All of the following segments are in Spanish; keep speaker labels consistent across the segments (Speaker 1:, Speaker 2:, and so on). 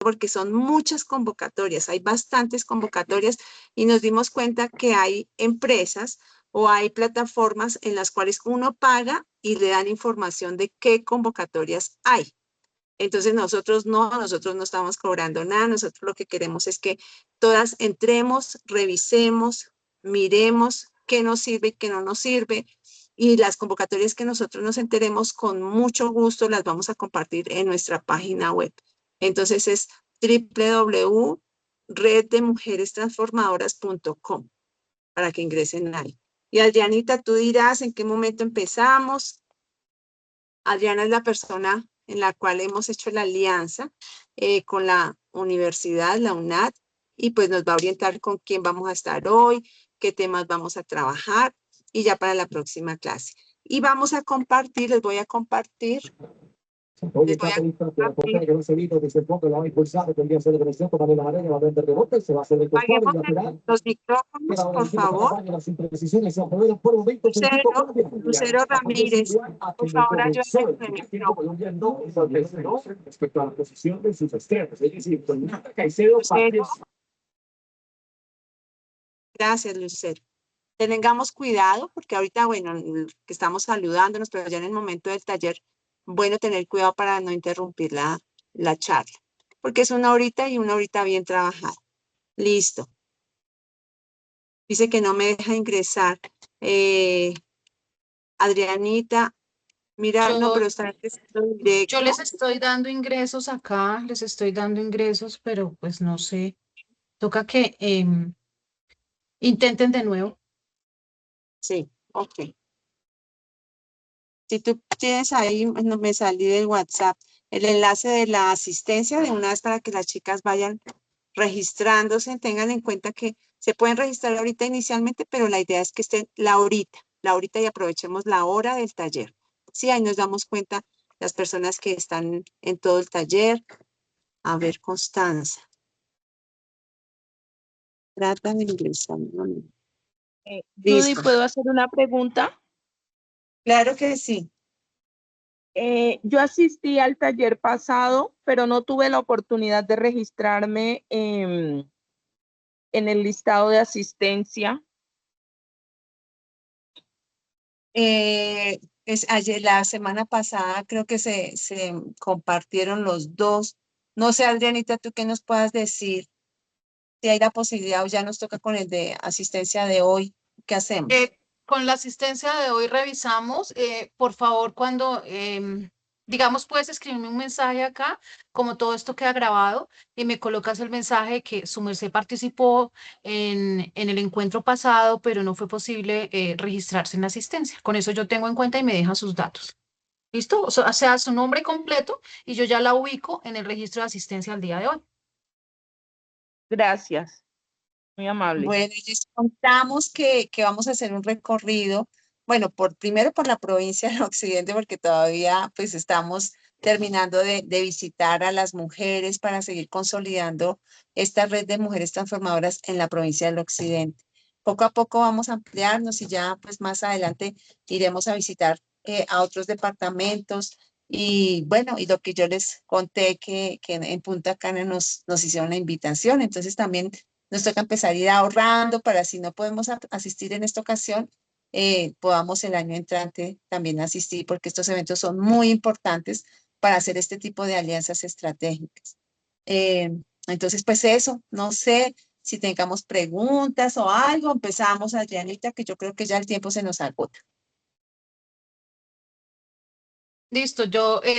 Speaker 1: porque son muchas convocatorias, hay bastantes convocatorias y nos dimos cuenta que hay empresas o hay plataformas en las cuales uno paga y le dan información de qué convocatorias hay. Entonces nosotros no estamos cobrando nada, nosotros lo que queremos es que todas entremos, revisemos, miremos qué nos sirve y qué no nos sirve, y las convocatorias que nosotros nos enteremos con mucho gusto las vamos a compartir en nuestra página web. Entonces es www.reddemujerestransformadoras.com para que ingresen ahí. Y Adrianita, tú dirás en qué momento empezamos. Adriana es la persona en la cual hemos hecho la alianza con la universidad, la UNAD, y pues nos va a orientar con quién vamos a estar hoy, qué temas vamos a trabajar, y ya para la próxima clase. Y vamos a compartir, les voy a compartir.
Speaker 2: Hoy está prevista que la persona que no se evita que se enfoque la va a impulsar, tendría que ser de presión, tomarle la arena, va a vender rebote, se va a hacer de costado y lateral.
Speaker 1: Los micrófonos, por favor.
Speaker 2: Las imprecisiones se apoderan por momentos.
Speaker 1: Lucero Ramírez, por favor, ayúdenme con el micrófono.
Speaker 2: Respecto a la posición de sus extremos, es decir, con Nata Caicedo.
Speaker 1: Gracias, Lucero. Tengamos cuidado, porque ahorita, bueno, que estamos saludándonos, pero ya en el momento del taller, bueno, tener cuidado para no interrumpir la charla, porque es una horita y una horita bien trabajada. Listo. Dice que no me deja ingresar. Adrianita, mira, no, pero está directo.
Speaker 3: Yo les estoy dando ingresos acá, les estoy dando ingresos, pero pues no sé. Toca que intenten de nuevo.
Speaker 1: Sí, ok. Si tú tienes ahí, no me salí del WhatsApp, el enlace de la asistencia de una vez para que las chicas vayan registrándose, tengan en cuenta que se pueden registrar ahorita inicialmente, pero la idea es que estén la horita y aprovechemos la hora del taller. Sí, ahí nos damos cuenta las personas que están en todo el taller. A ver, Constanza. Trata de ingresar.
Speaker 4: Judy, ¿puedo hacer una pregunta?
Speaker 1: Claro que sí.
Speaker 4: Yo asistí al taller pasado, pero no tuve la oportunidad de registrarme en el listado de asistencia.
Speaker 1: Ayer, la semana pasada, creo que se compartieron los dos. No sé, Adrianita, ¿tú qué nos puedas decir? Si hay la posibilidad o ya nos toca con el de asistencia de hoy, ¿qué hacemos?
Speaker 3: Con la asistencia de hoy revisamos. Por favor, cuando, digamos, puedes escribirme un mensaje acá, como todo esto queda grabado, y me colocas el mensaje que su merced participó en el encuentro pasado, pero no fue posible registrarse en la asistencia. Con eso yo tengo en cuenta y me deja sus datos. ¿Listo? O sea, su nombre completo y yo ya la ubico en el registro de asistencia al día de hoy.
Speaker 4: Gracias. Muy amable.
Speaker 1: Bueno, y les contamos que vamos a hacer un recorrido, bueno, primero por la provincia del Occidente, porque todavía pues estamos terminando de visitar a las mujeres para seguir consolidando esta red de mujeres transformadoras en la provincia del Occidente. Poco a poco vamos a ampliarnos y ya pues más adelante iremos a visitar a otros departamentos. Y bueno, y lo que yo les conté que en Punta Cana nos hicieron la invitación, entonces también nos toca empezar a ir ahorrando para si no podemos asistir en esta ocasión, podamos el año entrante también asistir, porque estos eventos son muy importantes para hacer este tipo de alianzas estratégicas. Entonces, pues eso, no sé si tengamos preguntas o algo, empezamos, Adrianita, que yo creo que ya el tiempo se nos agota.
Speaker 3: Listo,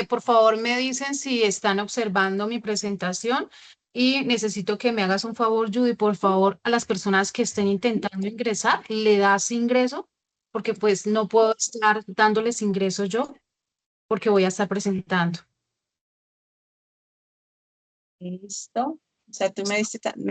Speaker 3: por favor me dicen si están observando mi presentación y necesito que me hagas un favor, Judy, por favor, a las personas que estén intentando ingresar, le das ingreso, porque pues no puedo estar dándoles ingreso yo, porque voy a estar presentando.
Speaker 1: Listo. O sea, tú me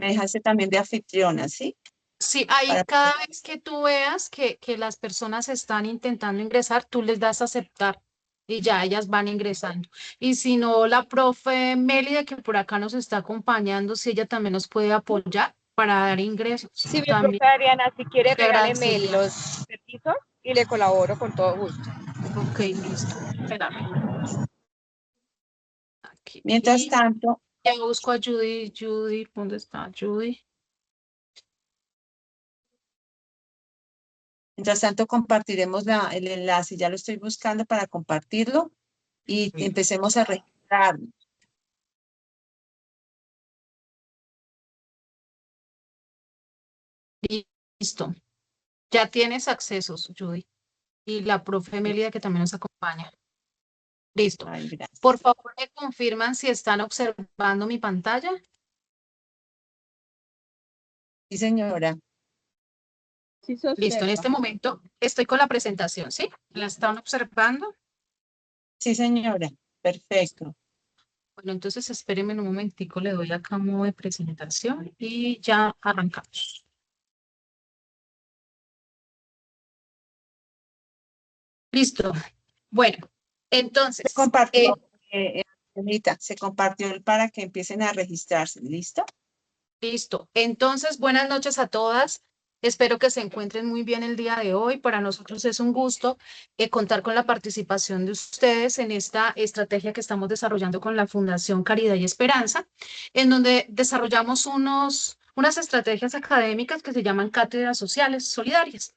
Speaker 1: dejaste también de anfitriona, ¿sí?
Speaker 3: Sí, ahí cada vez que tú veas que las personas están intentando ingresar, tú les das a aceptar y ya ellas van ingresando. Y si no, la profe Mélida, que por acá nos está acompañando, si ella también nos puede apoyar para dar ingresos.
Speaker 5: Sí, mi
Speaker 3: también.
Speaker 5: profe Adriana, si quiere,
Speaker 3: Te
Speaker 5: regáleme
Speaker 3: agradecería.
Speaker 5: los permisos y le colaboro con todo gusto.
Speaker 3: Ok, listo. Espérame. Aquí.
Speaker 1: Mientras tanto,
Speaker 3: Ya busco a Judy. Judy, ¿dónde está Judy?
Speaker 1: Mientras tanto, compartiremos el enlace. Ya lo estoy buscando para compartirlo y empecemos a registrar.
Speaker 3: Listo. Ya tienes accesos, Judy. Y la profe Melida que también nos acompaña. Listo.
Speaker 1: Ay, gracias.
Speaker 3: Por favor, me confirman si están observando mi pantalla.
Speaker 1: Sí, señora.
Speaker 4: Sí se
Speaker 3: Listo. En
Speaker 4: observa.
Speaker 3: este momento estoy con la presentación, ¿sí? ¿La están observando?
Speaker 1: Sí, señora. Perfecto.
Speaker 3: Bueno, entonces espérenme un momentico, le doy acá modo de presentación y ya arrancamos. Listo. Bueno, entonces,
Speaker 1: Se compartió, Anita, se compartió para que empiecen a registrarse. ¿Listo?
Speaker 3: listo. Entonces, buenas noches a todas. Espero que se encuentren muy bien el día de hoy. Para nosotros es un gusto contar con la participación de ustedes en esta estrategia que estamos desarrollando con la Fundación Caridad y Esperanza, en donde desarrollamos unas estrategias académicas que se llaman cátedras sociales solidarias.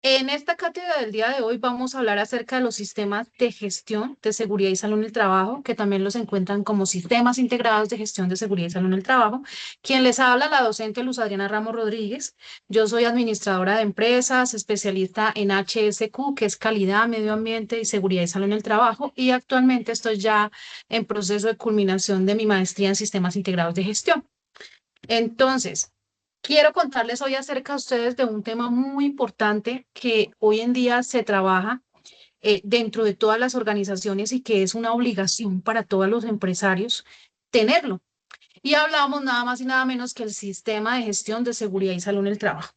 Speaker 3: En esta cátedra del día de hoy vamos a hablar acerca de los sistemas de gestión de seguridad y salud en el trabajo, que también los encuentran como sistemas integrados de gestión de seguridad y salud en el trabajo. Quien les habla, la docente Luz Adriana Ramos Rodríguez. Yo soy administradora de empresas, especialista en HSQ, que es calidad, medio ambiente y seguridad y salud en el trabajo, y actualmente estoy ya en proceso de culminación de mi maestría en sistemas integrados de gestión. Entonces, quiero contarles hoy acerca de ustedes de un tema muy importante que hoy en día se trabaja dentro de todas las organizaciones y que es una obligación para todos los empresarios tenerlo. Y hablamos nada más y nada menos que el sistema de gestión de seguridad y salud en el trabajo.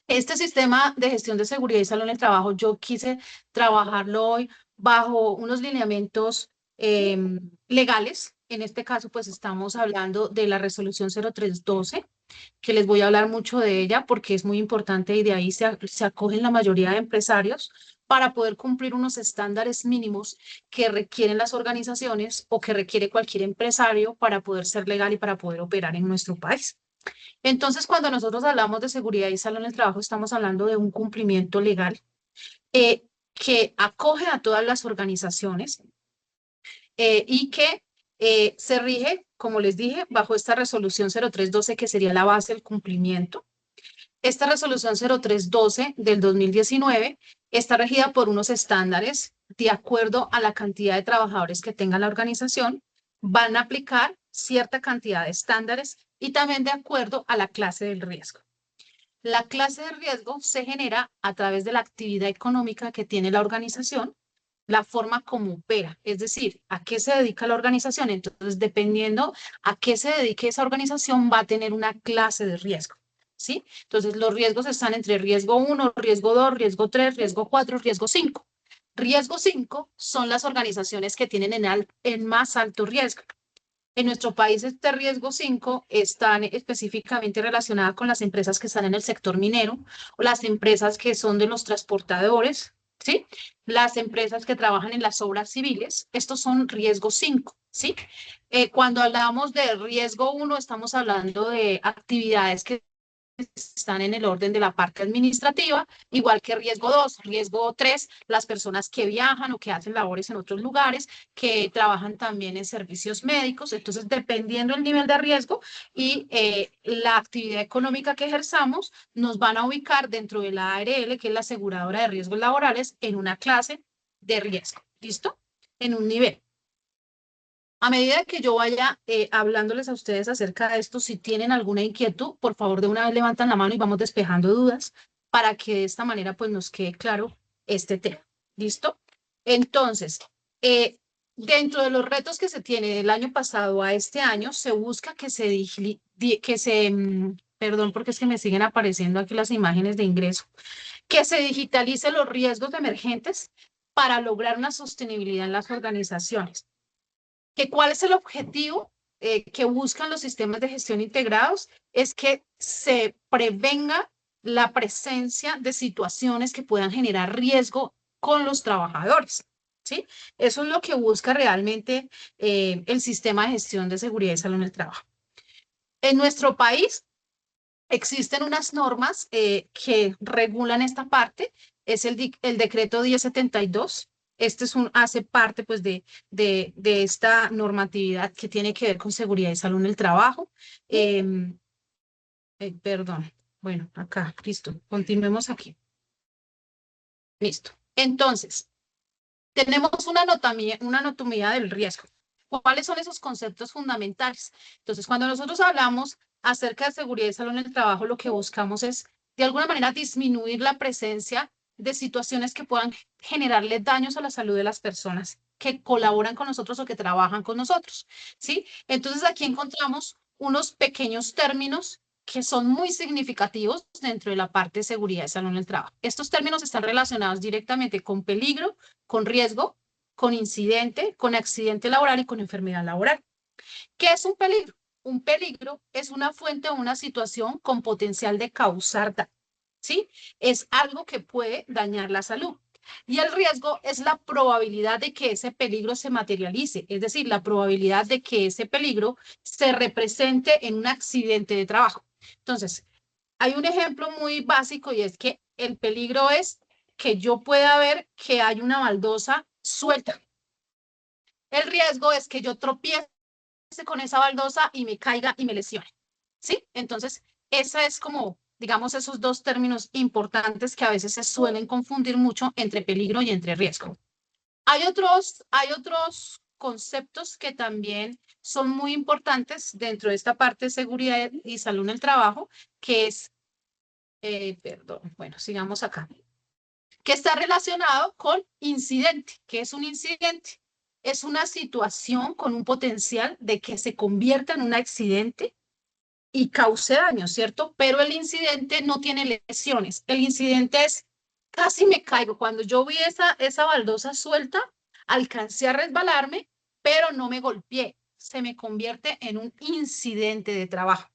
Speaker 3: Este sistema de gestión de seguridad y salud en el trabajo, yo quise trabajarlo hoy bajo unos lineamientos legales. En este caso, pues estamos hablando de la resolución 0312, que les voy a hablar mucho de ella porque es muy importante y de ahí se acogen la mayoría de empresarios para poder cumplir unos estándares mínimos que requieren las organizaciones o que requiere cualquier empresario para poder ser legal y para poder operar en nuestro país. Entonces, cuando nosotros hablamos de seguridad y salud en el trabajo, estamos hablando de un cumplimiento legal que acoge a todas las organizaciones y que se rige, como les dije, bajo esta resolución 0312, que sería la base del cumplimiento. Esta resolución 0312 del 2019 está regida por unos estándares de acuerdo a la cantidad de trabajadores que tenga la organización. Van a aplicar cierta cantidad de estándares y también de acuerdo a la clase del riesgo. La clase de riesgo se genera a través de la actividad económica que tiene la organización, la forma como opera, es decir, a qué se dedica la organización. Entonces, dependiendo a qué se dedique esa organización, va a tener una clase de riesgo, ¿sí? Entonces, los riesgos están entre riesgo 1, riesgo 2, riesgo 3, riesgo 4, riesgo 5. Riesgo 5 son las organizaciones que tienen en más alto riesgo. En nuestro país, este riesgo 5 está específicamente relacionado con las empresas que están en el sector minero o las empresas que son de los transportadores, ¿sí? Las empresas que trabajan en las obras civiles, estos son riesgo 5, ¿sí? Cuando hablamos de riesgo 1, estamos hablando de actividades que están en el orden de la parte administrativa, igual que riesgo 2, riesgo 3, las personas que viajan o que hacen labores en otros lugares, que trabajan también en servicios médicos. Entonces, dependiendo del nivel de riesgo y la actividad económica que ejerzamos, nos van a ubicar dentro de la ARL, que es la aseguradora de riesgos laborales, en una clase de riesgo. ¿Listo? En un nivel. A medida que yo vaya hablándoles a ustedes acerca de esto, si tienen alguna inquietud, por favor de una vez levantan la mano y vamos despejando dudas para que de esta manera pues nos quede claro este tema. ¿Listo? Entonces, dentro de los retos que se tiene del año pasado a este año, se busca que perdón porque es que me siguen apareciendo aquí las imágenes de ingreso, que se digitalice los riesgos emergentes para lograr una sostenibilidad en las organizaciones. ¿Cuál es el objetivo que buscan los sistemas de gestión integrados? Es que se prevenga la presencia de situaciones que puedan generar riesgo con los trabajadores, ¿sí? Eso es lo que busca realmente el sistema de gestión de seguridad y salud en el trabajo. En nuestro país existen unas normas que regulan esta parte, es el decreto 1072. Este hace parte pues, de esta normatividad que tiene que ver con seguridad y salud en el trabajo. Perdón, bueno, acá, listo, continuemos aquí. Listo. Entonces, tenemos una anatomía del riesgo. ¿Cuáles son esos conceptos fundamentales? Entonces, cuando nosotros hablamos acerca de seguridad y salud en el trabajo, lo que buscamos es, de alguna manera, disminuir la presencia de situaciones que puedan generarle daños a la salud de las personas que colaboran con nosotros o que trabajan con nosotros, ¿sí? Entonces, aquí encontramos unos pequeños términos que son muy significativos dentro de la parte de seguridad y salud en el trabajo. Estos términos están relacionados directamente con peligro, con riesgo, con incidente, con accidente laboral y con enfermedad laboral. ¿Qué es un peligro? Un peligro es una fuente o una situación con potencial de causar daño, ¿sí? Es algo que puede dañar la salud. Y el riesgo es la probabilidad de que ese peligro se materialice, es decir, la probabilidad de que ese peligro se represente en un accidente de trabajo. Entonces, hay un ejemplo muy básico y es que el peligro es que yo pueda ver que hay una baldosa suelta. El riesgo es que yo tropiece con esa baldosa y me caiga y me lesione, ¿sí? Entonces, esa es como, digamos, esos dos términos importantes que a veces se suelen confundir mucho entre peligro y entre riesgo. Hay otros conceptos que también son muy importantes dentro de esta parte de seguridad y salud en el trabajo, que es, perdón, bueno, sigamos acá, que está relacionado con incidente. ¿Qué es un incidente? Es una situación con un potencial de que se convierta en un accidente y cause daño, ¿cierto? Pero el incidente no tiene lesiones. El incidente es, casi me caigo. Cuando yo vi esa baldosa suelta, alcancé a resbalarme, pero no me golpeé. Se me convierte en un incidente de trabajo.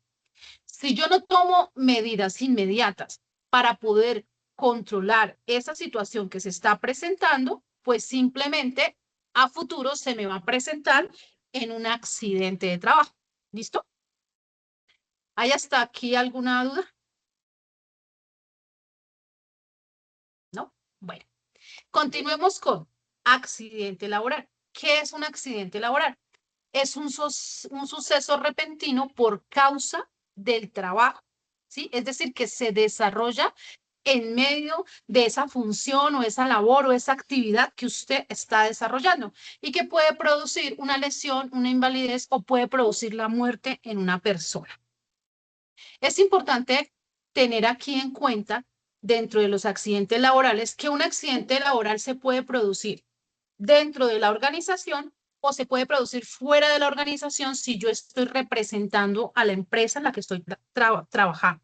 Speaker 3: Si yo no tomo medidas inmediatas para poder controlar esa situación que se está presentando, pues simplemente a futuro se me va a presentar en un accidente de trabajo. ¿Listo? ¿Hay hasta aquí alguna duda? ¿No? Bueno, continuemos con accidente laboral. ¿Qué es un accidente laboral? Es un suceso repentino por causa del trabajo, ¿sí? Es decir, que se desarrolla en medio de esa función o esa labor o esa actividad que usted está desarrollando y que puede producir una lesión, una invalidez o puede producir la muerte en una persona. Es importante tener aquí en cuenta dentro de los accidentes laborales que un accidente laboral se puede producir dentro de la organización o se puede producir fuera de la organización si yo estoy representando a la empresa en la que estoy trabajando.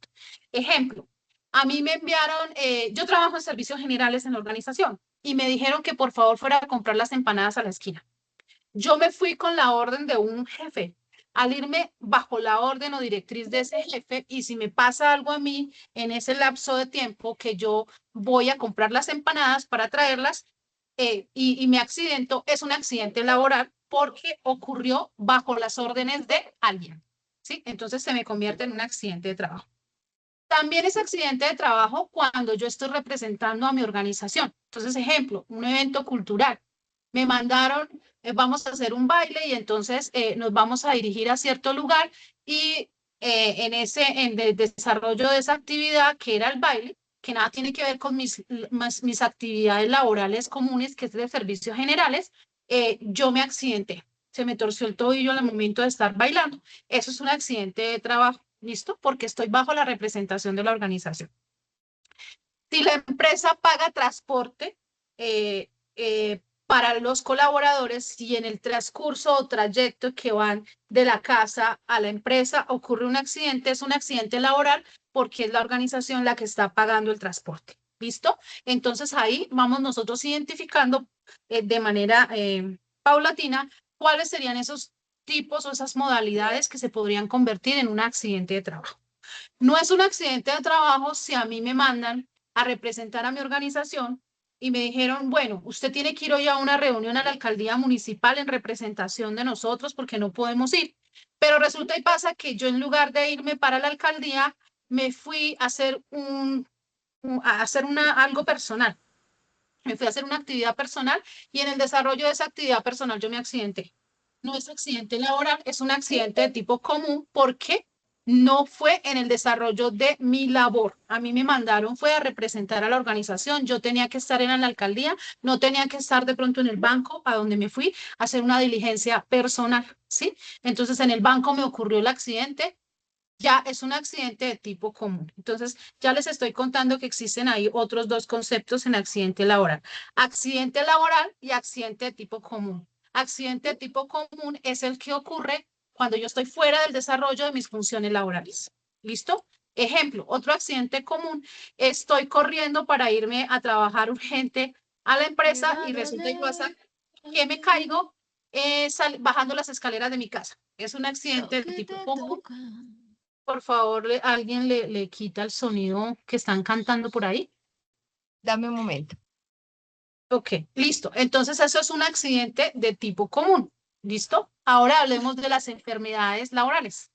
Speaker 3: Ejemplo, a mí me enviaron, yo trabajo en servicios generales en la organización y me dijeron que por favor fuera a comprar las empanadas a la esquina. Yo me fui con la orden de un jefe. Al irme bajo la orden o directriz de ese jefe, y si me pasa algo a mí en ese lapso de tiempo que yo voy a comprar las empanadas para traerlas y me accidento, es un accidente laboral porque ocurrió bajo las órdenes de alguien, ¿sí? Entonces se me convierte en un accidente de trabajo. También es accidente de trabajo cuando yo estoy representando a mi organización. Entonces, ejemplo, un evento cultural. Me mandaron, vamos a hacer un baile y entonces nos vamos a dirigir a cierto lugar y en el desarrollo de esa actividad que era el baile, que nada tiene que ver con mis actividades laborales comunes, que es de servicios generales, yo me accidenté. Se me torció el tobillo al momento de estar bailando. Eso es un accidente de trabajo. ¿Listo? Porque estoy bajo la representación de la organización. Si la empresa paga transporte para los colaboradores, si en el transcurso o trayecto que van de la casa a la empresa ocurre un accidente, es un accidente laboral porque es la organización la que está pagando el transporte. ¿Listo? Entonces ahí vamos nosotros identificando de manera paulatina cuáles serían esos tipos o esas modalidades que se podrían convertir en un accidente de trabajo. No es un accidente de trabajo si a mí me mandan a representar a mi organización y me dijeron, bueno, usted tiene que ir hoy a una reunión a la alcaldía municipal en representación de nosotros porque no podemos ir. Pero resulta y pasa que yo en lugar de irme para la alcaldía, me fui a hacer algo personal. Me fui a hacer una actividad personal y en el desarrollo de esa actividad personal yo me accidenté. No es accidente laboral, es un accidente de tipo común porque no fue en el desarrollo de mi labor. A mí me mandaron, fue a representar a la organización. Yo tenía que estar en la alcaldía, no tenía que estar de pronto en el banco a donde me fui a hacer una diligencia personal, ¿sí? Entonces en el banco me ocurrió el accidente. Ya es un accidente de tipo común. Entonces, ya les estoy contando que existen ahí otros dos conceptos en accidente laboral. Accidente laboral y accidente de tipo común. Accidente de tipo común es el que ocurre cuando yo estoy fuera del desarrollo de mis funciones laborales. ¿Listo? Ejemplo, otro accidente común. Estoy corriendo para irme a trabajar urgente a la empresa y resulta y pasa que me caigo bajando las escaleras de mi casa. Es un accidente de tipo común. Por favor, alguien le quita el sonido que están cantando por ahí.
Speaker 5: Dame un momento.
Speaker 3: Ok, listo. Entonces, eso es un accidente de tipo común. ¿Listo? Ahora hablemos de las enfermedades laborales.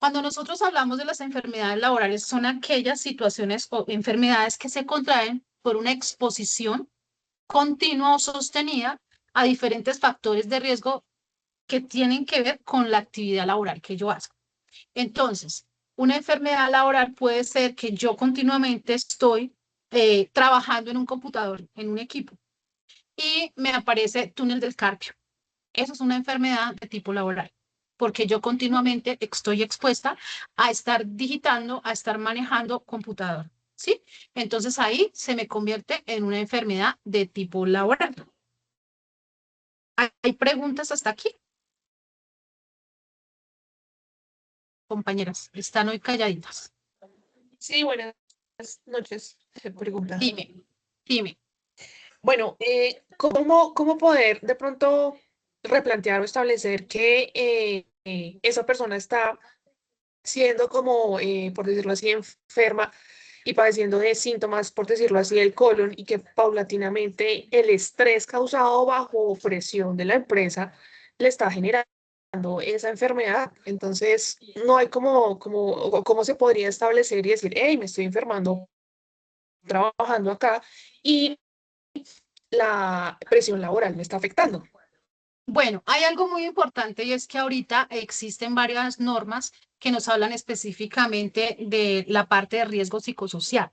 Speaker 3: Cuando nosotros hablamos de las enfermedades laborales, son aquellas situaciones o enfermedades que se contraen por una exposición continua o sostenida a diferentes factores de riesgo que tienen que ver con la actividad laboral que yo hago. Entonces, una enfermedad laboral puede ser que yo continuamente estoy trabajando en un computador, en un equipo, y me aparece túnel del carpio. Eso es una enfermedad de tipo laboral, porque yo continuamente estoy expuesta a estar digitando, a estar manejando computador, ¿sí? Entonces ahí se me convierte en una enfermedad de tipo laboral. ¿Hay preguntas hasta aquí? Compañeras, están hoy calladitas.
Speaker 6: Sí, buenas noches. Pregunta.
Speaker 3: Dime.
Speaker 6: Bueno, ¿cómo poder de pronto replantear o establecer que esa persona está siendo como, por decirlo así, enferma y padeciendo de síntomas, por decirlo así, del colon y que paulatinamente el estrés causado bajo presión de la empresa le está generando esa enfermedad? Entonces, no hay cómo se podría establecer y decir, hey, me estoy enfermando trabajando acá y la presión laboral me está afectando.
Speaker 3: Bueno, hay algo muy importante y es que ahorita existen varias normas que nos hablan específicamente de la parte de riesgo psicosocial.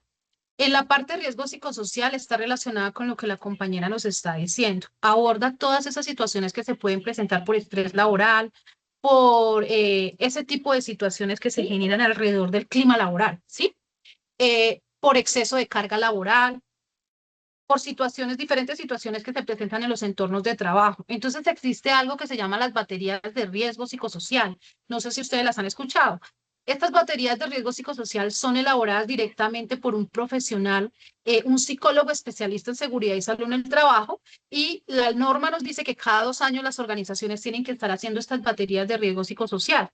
Speaker 3: En la parte de riesgo psicosocial está relacionada con lo que la compañera nos está diciendo. Aborda todas esas situaciones que se pueden presentar por estrés laboral, por ese tipo de situaciones que se generan alrededor del clima laboral, ¿sí? Por exceso de carga laboral, por situaciones, diferentes situaciones que se presentan en los entornos de trabajo. Entonces existe algo que se llama las baterías de riesgo psicosocial. No sé si ustedes las han escuchado. Estas baterías de riesgo psicosocial son elaboradas directamente por un profesional, un psicólogo especialista en seguridad y salud en el trabajo, y la norma nos dice que cada 2 años las organizaciones tienen que estar haciendo estas baterías de riesgo psicosocial.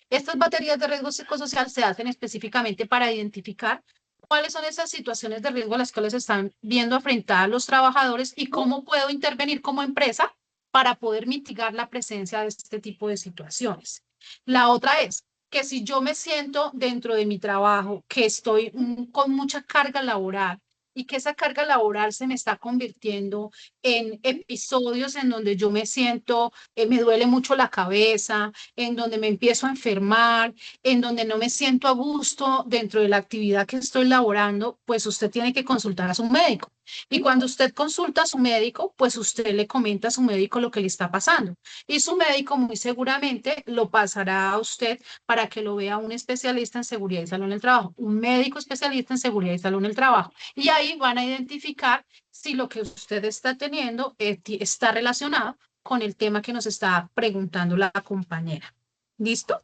Speaker 3: Estas baterías de riesgo psicosocial se hacen específicamente para identificar cuáles son esas situaciones de riesgo a las cuales están viendo afrontar los trabajadores y cómo puedo intervenir como empresa para poder mitigar la presencia de este tipo de situaciones. La otra es que si yo me siento dentro de mi trabajo que estoy con mucha carga laboral y que esa carga laboral se me está convirtiendo en episodios en donde yo me siento, me duele mucho la cabeza, en donde me empiezo a enfermar, en donde no me siento a gusto dentro de la actividad que estoy laborando, pues usted tiene que consultar a su médico. Y cuando usted consulta a su médico, pues usted le comenta a su médico lo que le está pasando. Y su médico muy seguramente lo pasará a usted para que lo vea un especialista en seguridad y salud en el trabajo, un médico especialista en seguridad y salud en el trabajo. Y ahí van a identificar si lo que usted está teniendo está relacionado con el tema que nos está preguntando la compañera. ¿Listo?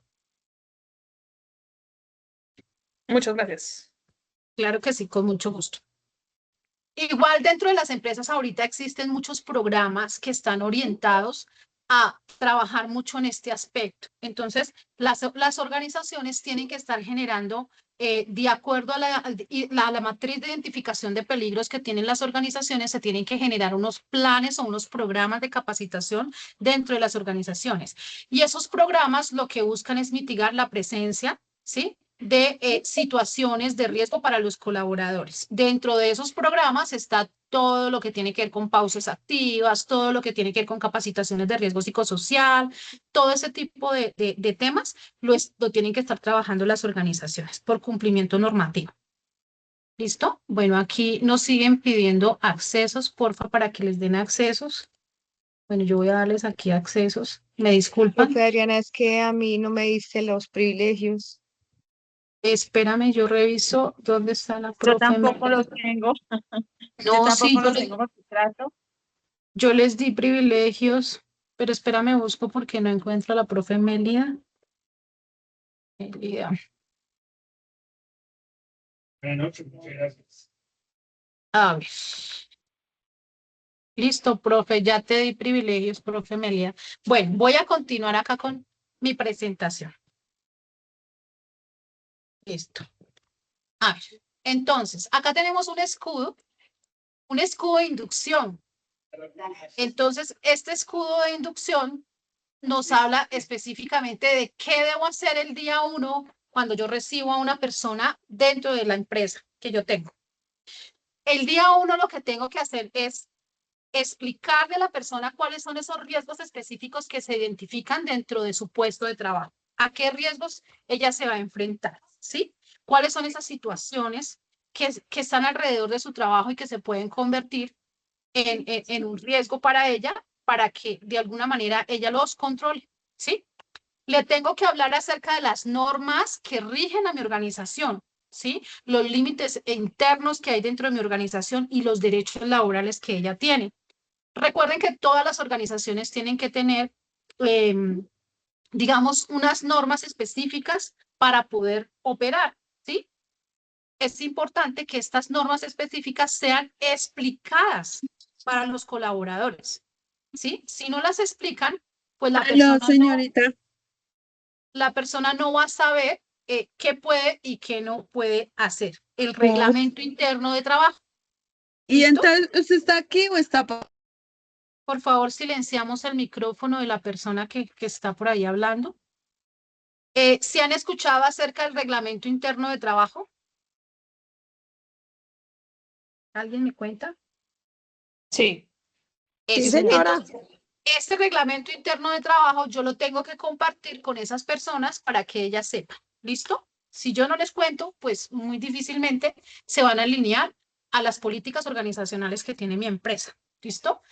Speaker 6: Muchas gracias.
Speaker 3: Claro que sí, con mucho gusto. Igual dentro de las empresas ahorita existen muchos programas que están orientados a trabajar mucho en este aspecto. Entonces, las organizaciones tienen que estar generando, de acuerdo a la matriz de identificación de peligros que tienen las organizaciones, se tienen que generar unos planes o unos programas de capacitación dentro de las organizaciones. Y esos programas lo que buscan es mitigar la presencia, ¿sí?, de situaciones de riesgo para los colaboradores. Dentro de esos programas está todo lo que tiene que ver con pausas activas, todo lo que tiene que ver con capacitaciones de riesgo psicosocial, todo ese tipo de temas lo tienen que estar trabajando las organizaciones por cumplimiento normativo. ¿Listo? Bueno, aquí nos siguen pidiendo accesos, porfa, para que les den accesos. Bueno, yo voy a darles aquí accesos. Me disculpan.
Speaker 5: Profe Adriana, es que a mí no me diste los privilegios.
Speaker 3: Espérame, yo reviso dónde está la
Speaker 4: Yo
Speaker 3: profe.
Speaker 4: tampoco los tengo.
Speaker 3: No, sí,
Speaker 4: los tengo porque trato.
Speaker 3: yo les di privilegios, pero espérame, busco porque no encuentro a la profe Melida. Melida.
Speaker 2: Buenas noches, muchas gracias.
Speaker 3: A ver. Listo, profe, ya te di privilegios, profe Melida. Bueno, voy a continuar acá con mi presentación. Listo. A ver, entonces, acá tenemos un escudo de inducción. Entonces, este escudo de inducción nos habla específicamente de qué debo hacer el día 1 cuando yo recibo a una persona dentro de la empresa que yo tengo. El día 1 lo que tengo que hacer es explicarle a la persona cuáles son esos riesgos específicos que se identifican dentro de su puesto de trabajo. ¿A qué riesgos ella se va a enfrentar? ¿Sí? ¿Cuáles son esas situaciones que están alrededor de su trabajo y que se pueden convertir en un riesgo para ella, para que de alguna manera ella los controle? ¿Sí? Le tengo que hablar acerca de las normas que rigen a mi organización, ¿sí? Los límites internos que hay dentro de mi organización y los derechos laborales que ella tiene. Recuerden que todas las organizaciones tienen que tener, digamos, unas normas específicas para poder operar, ¿sí? Es importante que estas normas específicas sean explicadas para los colaboradores, ¿sí? Si no las explican, pues la persona no va a saber qué puede y qué no puede hacer. El reglamento interno de trabajo.
Speaker 7: ¿Y
Speaker 3: ¿Listo?
Speaker 7: entonces usted está aquí o está?
Speaker 3: Por favor, silenciamos el micrófono de la persona que está por ahí hablando. ¿Se han escuchado acerca del reglamento interno de trabajo? ¿Alguien me cuenta?
Speaker 6: Sí.
Speaker 3: Eso.
Speaker 5: señora.
Speaker 3: Entonces, este reglamento interno de trabajo yo lo tengo que compartir con esas personas para que ellas sepan. ¿Listo? Si yo no les cuento, pues muy difícilmente se van a alinear a las políticas organizacionales que tiene mi empresa. ¿Listo?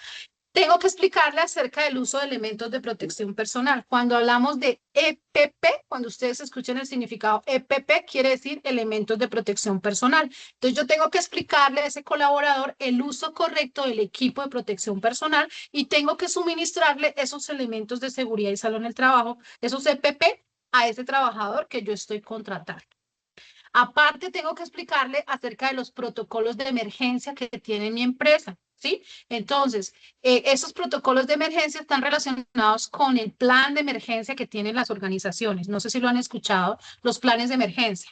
Speaker 3: Tengo que explicarle acerca del uso de elementos de protección personal. Cuando hablamos de EPP, cuando ustedes escuchen el significado EPP, quiere decir elementos de protección personal. Entonces yo tengo que explicarle a ese colaborador el uso correcto del equipo de protección personal y tengo que suministrarle esos elementos de seguridad y salud en el trabajo, esos EPP, a ese trabajador que yo estoy contratando. Aparte, tengo que explicarle acerca de los protocolos de emergencia que tiene mi empresa, ¿sí? Entonces, esos protocolos de emergencia están relacionados con el plan de emergencia que tienen las organizaciones. No sé si lo han escuchado, los planes de emergencia.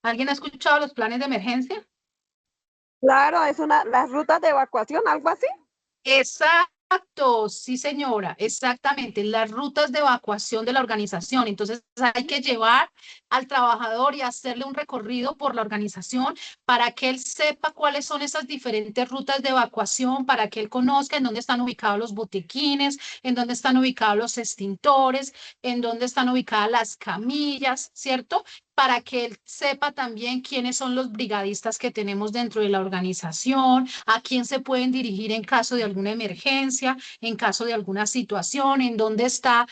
Speaker 3: ¿Alguien ha escuchado los planes de emergencia?
Speaker 5: Claro, es las rutas de evacuación, algo así.
Speaker 3: Exacto, sí señora, exactamente, las rutas de evacuación de la organización. Entonces hay que llevar al trabajador y hacerle un recorrido por la organización para que él sepa cuáles son esas diferentes rutas de evacuación, para que él conozca en dónde están ubicados los botiquines, en dónde están ubicados los extintores, en dónde están ubicadas las camillas, ¿cierto? Para que él sepa también quiénes son los brigadistas que tenemos dentro de la organización, a quién se pueden dirigir en caso de alguna emergencia, en caso de alguna situación, en dónde está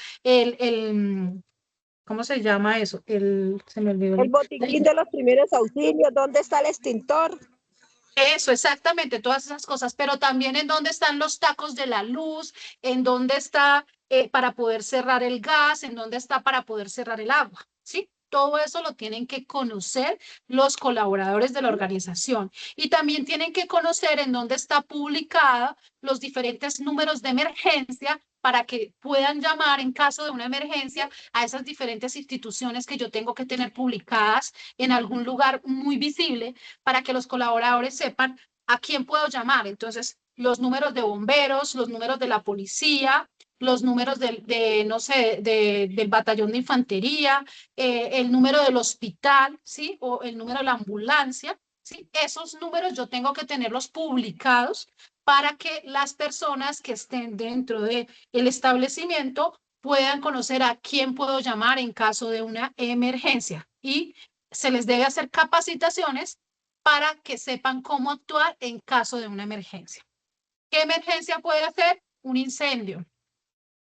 Speaker 3: ¿cómo se llama eso? Se me olvidó.
Speaker 5: El botiquín de los primeros auxilios, ¿dónde está el extintor?
Speaker 3: Eso, exactamente, todas esas cosas, pero también en dónde están los tacos de la luz, en dónde está para poder cerrar el gas, en dónde está para poder cerrar el agua, ¿sí? Todo eso lo tienen que conocer los colaboradores de la organización y también tienen que conocer en dónde está publicada los diferentes números de emergencia para que puedan llamar en caso de una emergencia a esas diferentes instituciones que yo tengo que tener publicadas en algún lugar muy visible para que los colaboradores sepan a quién puedo llamar. Entonces, los números de bomberos, los números de la policía, los números no sé, del batallón de infantería, el número del hospital, ¿sí? O el número de la ambulancia, ¿sí? Esos números yo tengo que tenerlos publicados para que las personas que estén dentro del establecimiento puedan conocer a quién puedo llamar en caso de una emergencia. Y se les debe hacer capacitaciones para que sepan cómo actuar en caso de una emergencia. ¿Qué emergencia puede ser? Un incendio.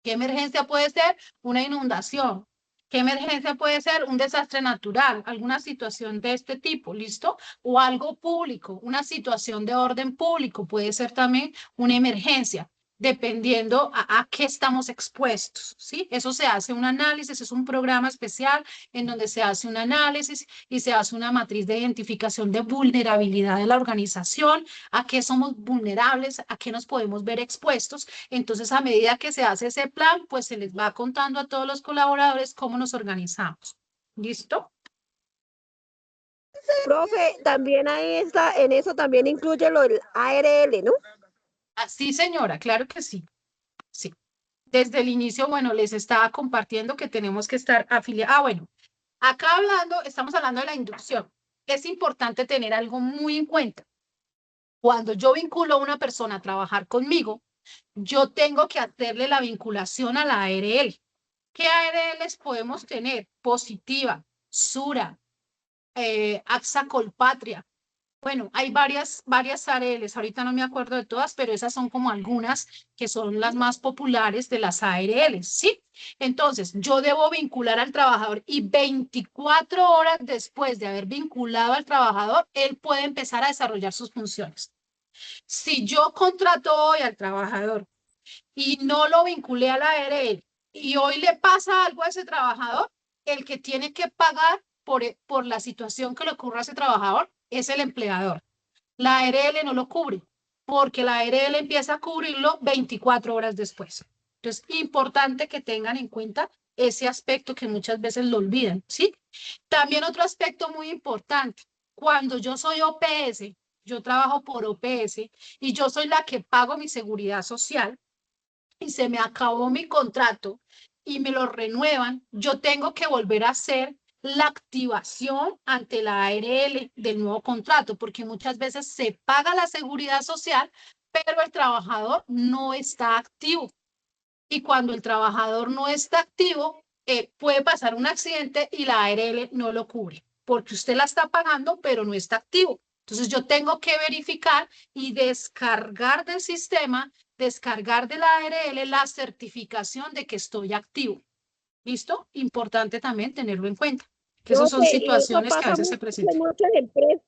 Speaker 3: ¿Qué emergencia puede ser? Una inundación. ¿Qué emergencia puede ser? Un desastre natural, alguna situación de este tipo, ¿listo? O algo público, una situación de orden público, puede ser también una emergencia, dependiendo a qué estamos expuestos, ¿sí? Eso se hace un análisis, es un programa especial en donde se hace un análisis y se hace una matriz de identificación de vulnerabilidad de la organización, a qué somos vulnerables, a qué nos podemos ver expuestos. Entonces, a medida que se hace ese plan, pues se les va contando a todos los colaboradores cómo nos organizamos. ¿Listo?
Speaker 5: Profe, también ahí está, en eso también incluye lo del ARL, ¿no?
Speaker 3: Así, señora, claro que sí. Sí. Desde el inicio, bueno, les estaba compartiendo que tenemos que estar afiliados. Bueno, acá estamos hablando de la inducción. Es importante tener algo muy en cuenta. Cuando yo vinculo a una persona a trabajar conmigo, yo tengo que hacerle la vinculación a la ARL. ¿Qué ARLs podemos tener? Positiva, Sura, AXA Colpatria. Bueno, hay varias ARLs, ahorita no me acuerdo de todas, pero esas son como algunas que son las más populares de las ARLs, ¿sí? Entonces, yo debo vincular al trabajador y 24 horas después de haber vinculado al trabajador, él puede empezar a desarrollar sus funciones. Si yo contrato hoy al trabajador y no lo vinculé a la ARL y hoy le pasa algo a ese trabajador, el que tiene que pagar por la situación que le ocurra a ese trabajador es el empleador. La ARL no lo cubre porque la ARL empieza a cubrirlo 24 horas después. Entonces, importante que tengan en cuenta ese aspecto que muchas veces lo olvidan, ¿sí? También otro aspecto muy importante, cuando yo soy OPS, yo trabajo por OPS y yo soy la que pago mi seguridad social, y se me acabó mi contrato y me lo renuevan, yo tengo que volver a hacer la activación ante la ARL del nuevo contrato, porque muchas veces se paga la seguridad social, pero el trabajador no está activo. Y cuando el trabajador no está activo, puede pasar un accidente y la ARL no lo cubre, porque usted la está pagando, pero no está activo. Entonces yo tengo que verificar y descargar del sistema, descargar de la ARL la certificación de que estoy activo. ¿Listo? Importante también tenerlo en cuenta, que esas son
Speaker 5: Profe, y eso
Speaker 3: situaciones que a
Speaker 5: pasa
Speaker 3: veces se
Speaker 5: mucho
Speaker 3: presentan.
Speaker 5: en muchas empresas.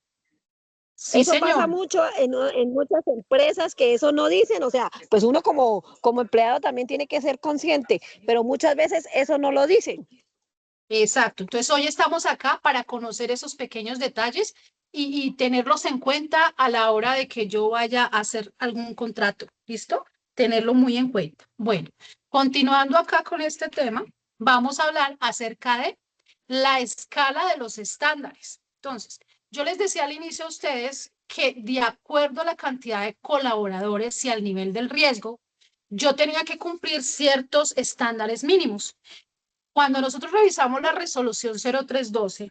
Speaker 3: Sí,
Speaker 5: Eso pasa
Speaker 3: señor.
Speaker 5: mucho en muchas empresas que eso no dicen, o sea, pues uno como empleado también tiene que ser consciente, pero muchas veces eso no lo dicen.
Speaker 3: Exacto. Entonces, hoy estamos acá para conocer esos pequeños detalles y tenerlos en cuenta a la hora de que yo vaya a hacer algún contrato. ¿Listo? Tenerlo muy en cuenta. Bueno, continuando acá con este tema, vamos a hablar acerca de la escala de los estándares. Entonces, yo les decía al inicio a ustedes que de acuerdo a la cantidad de colaboradores y al nivel del riesgo, yo tenía que cumplir ciertos estándares mínimos. Cuando nosotros revisamos la resolución 0312,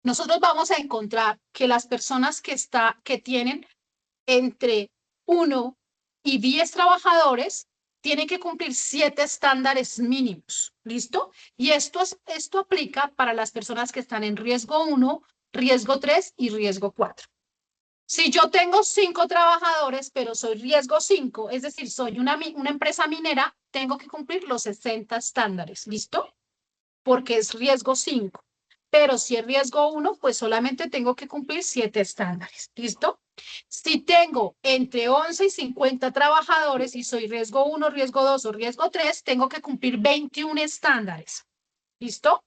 Speaker 3: nosotros vamos a encontrar que las personas que tienen entre 1 y 10 trabajadores tienen que cumplir 7 estándares mínimos. ¿Listo? Y esto aplica para las personas que están en riesgo 1, riesgo 3 y riesgo 4. Si yo tengo 5 trabajadores, pero soy riesgo 5, es decir, soy una empresa minera, tengo que cumplir los 60 estándares. ¿Listo? Porque es riesgo 5. Pero si es riesgo 1, pues solamente tengo que cumplir 7 estándares. ¿Listo? Si tengo entre 11 y 50 trabajadores y soy riesgo 1, riesgo 2 o riesgo 3, tengo que cumplir 21 estándares. ¿Listo?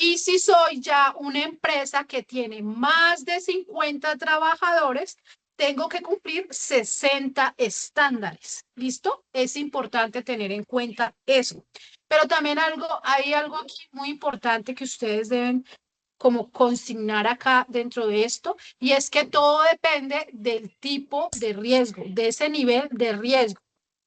Speaker 3: Y si soy ya una empresa que tiene más de 50 trabajadores, tengo que cumplir 60 estándares. ¿Listo? Es importante tener en cuenta eso. Pero también hay algo aquí muy importante que ustedes deben como consignar acá dentro de esto, y es que todo depende del tipo de riesgo, de ese nivel de riesgo.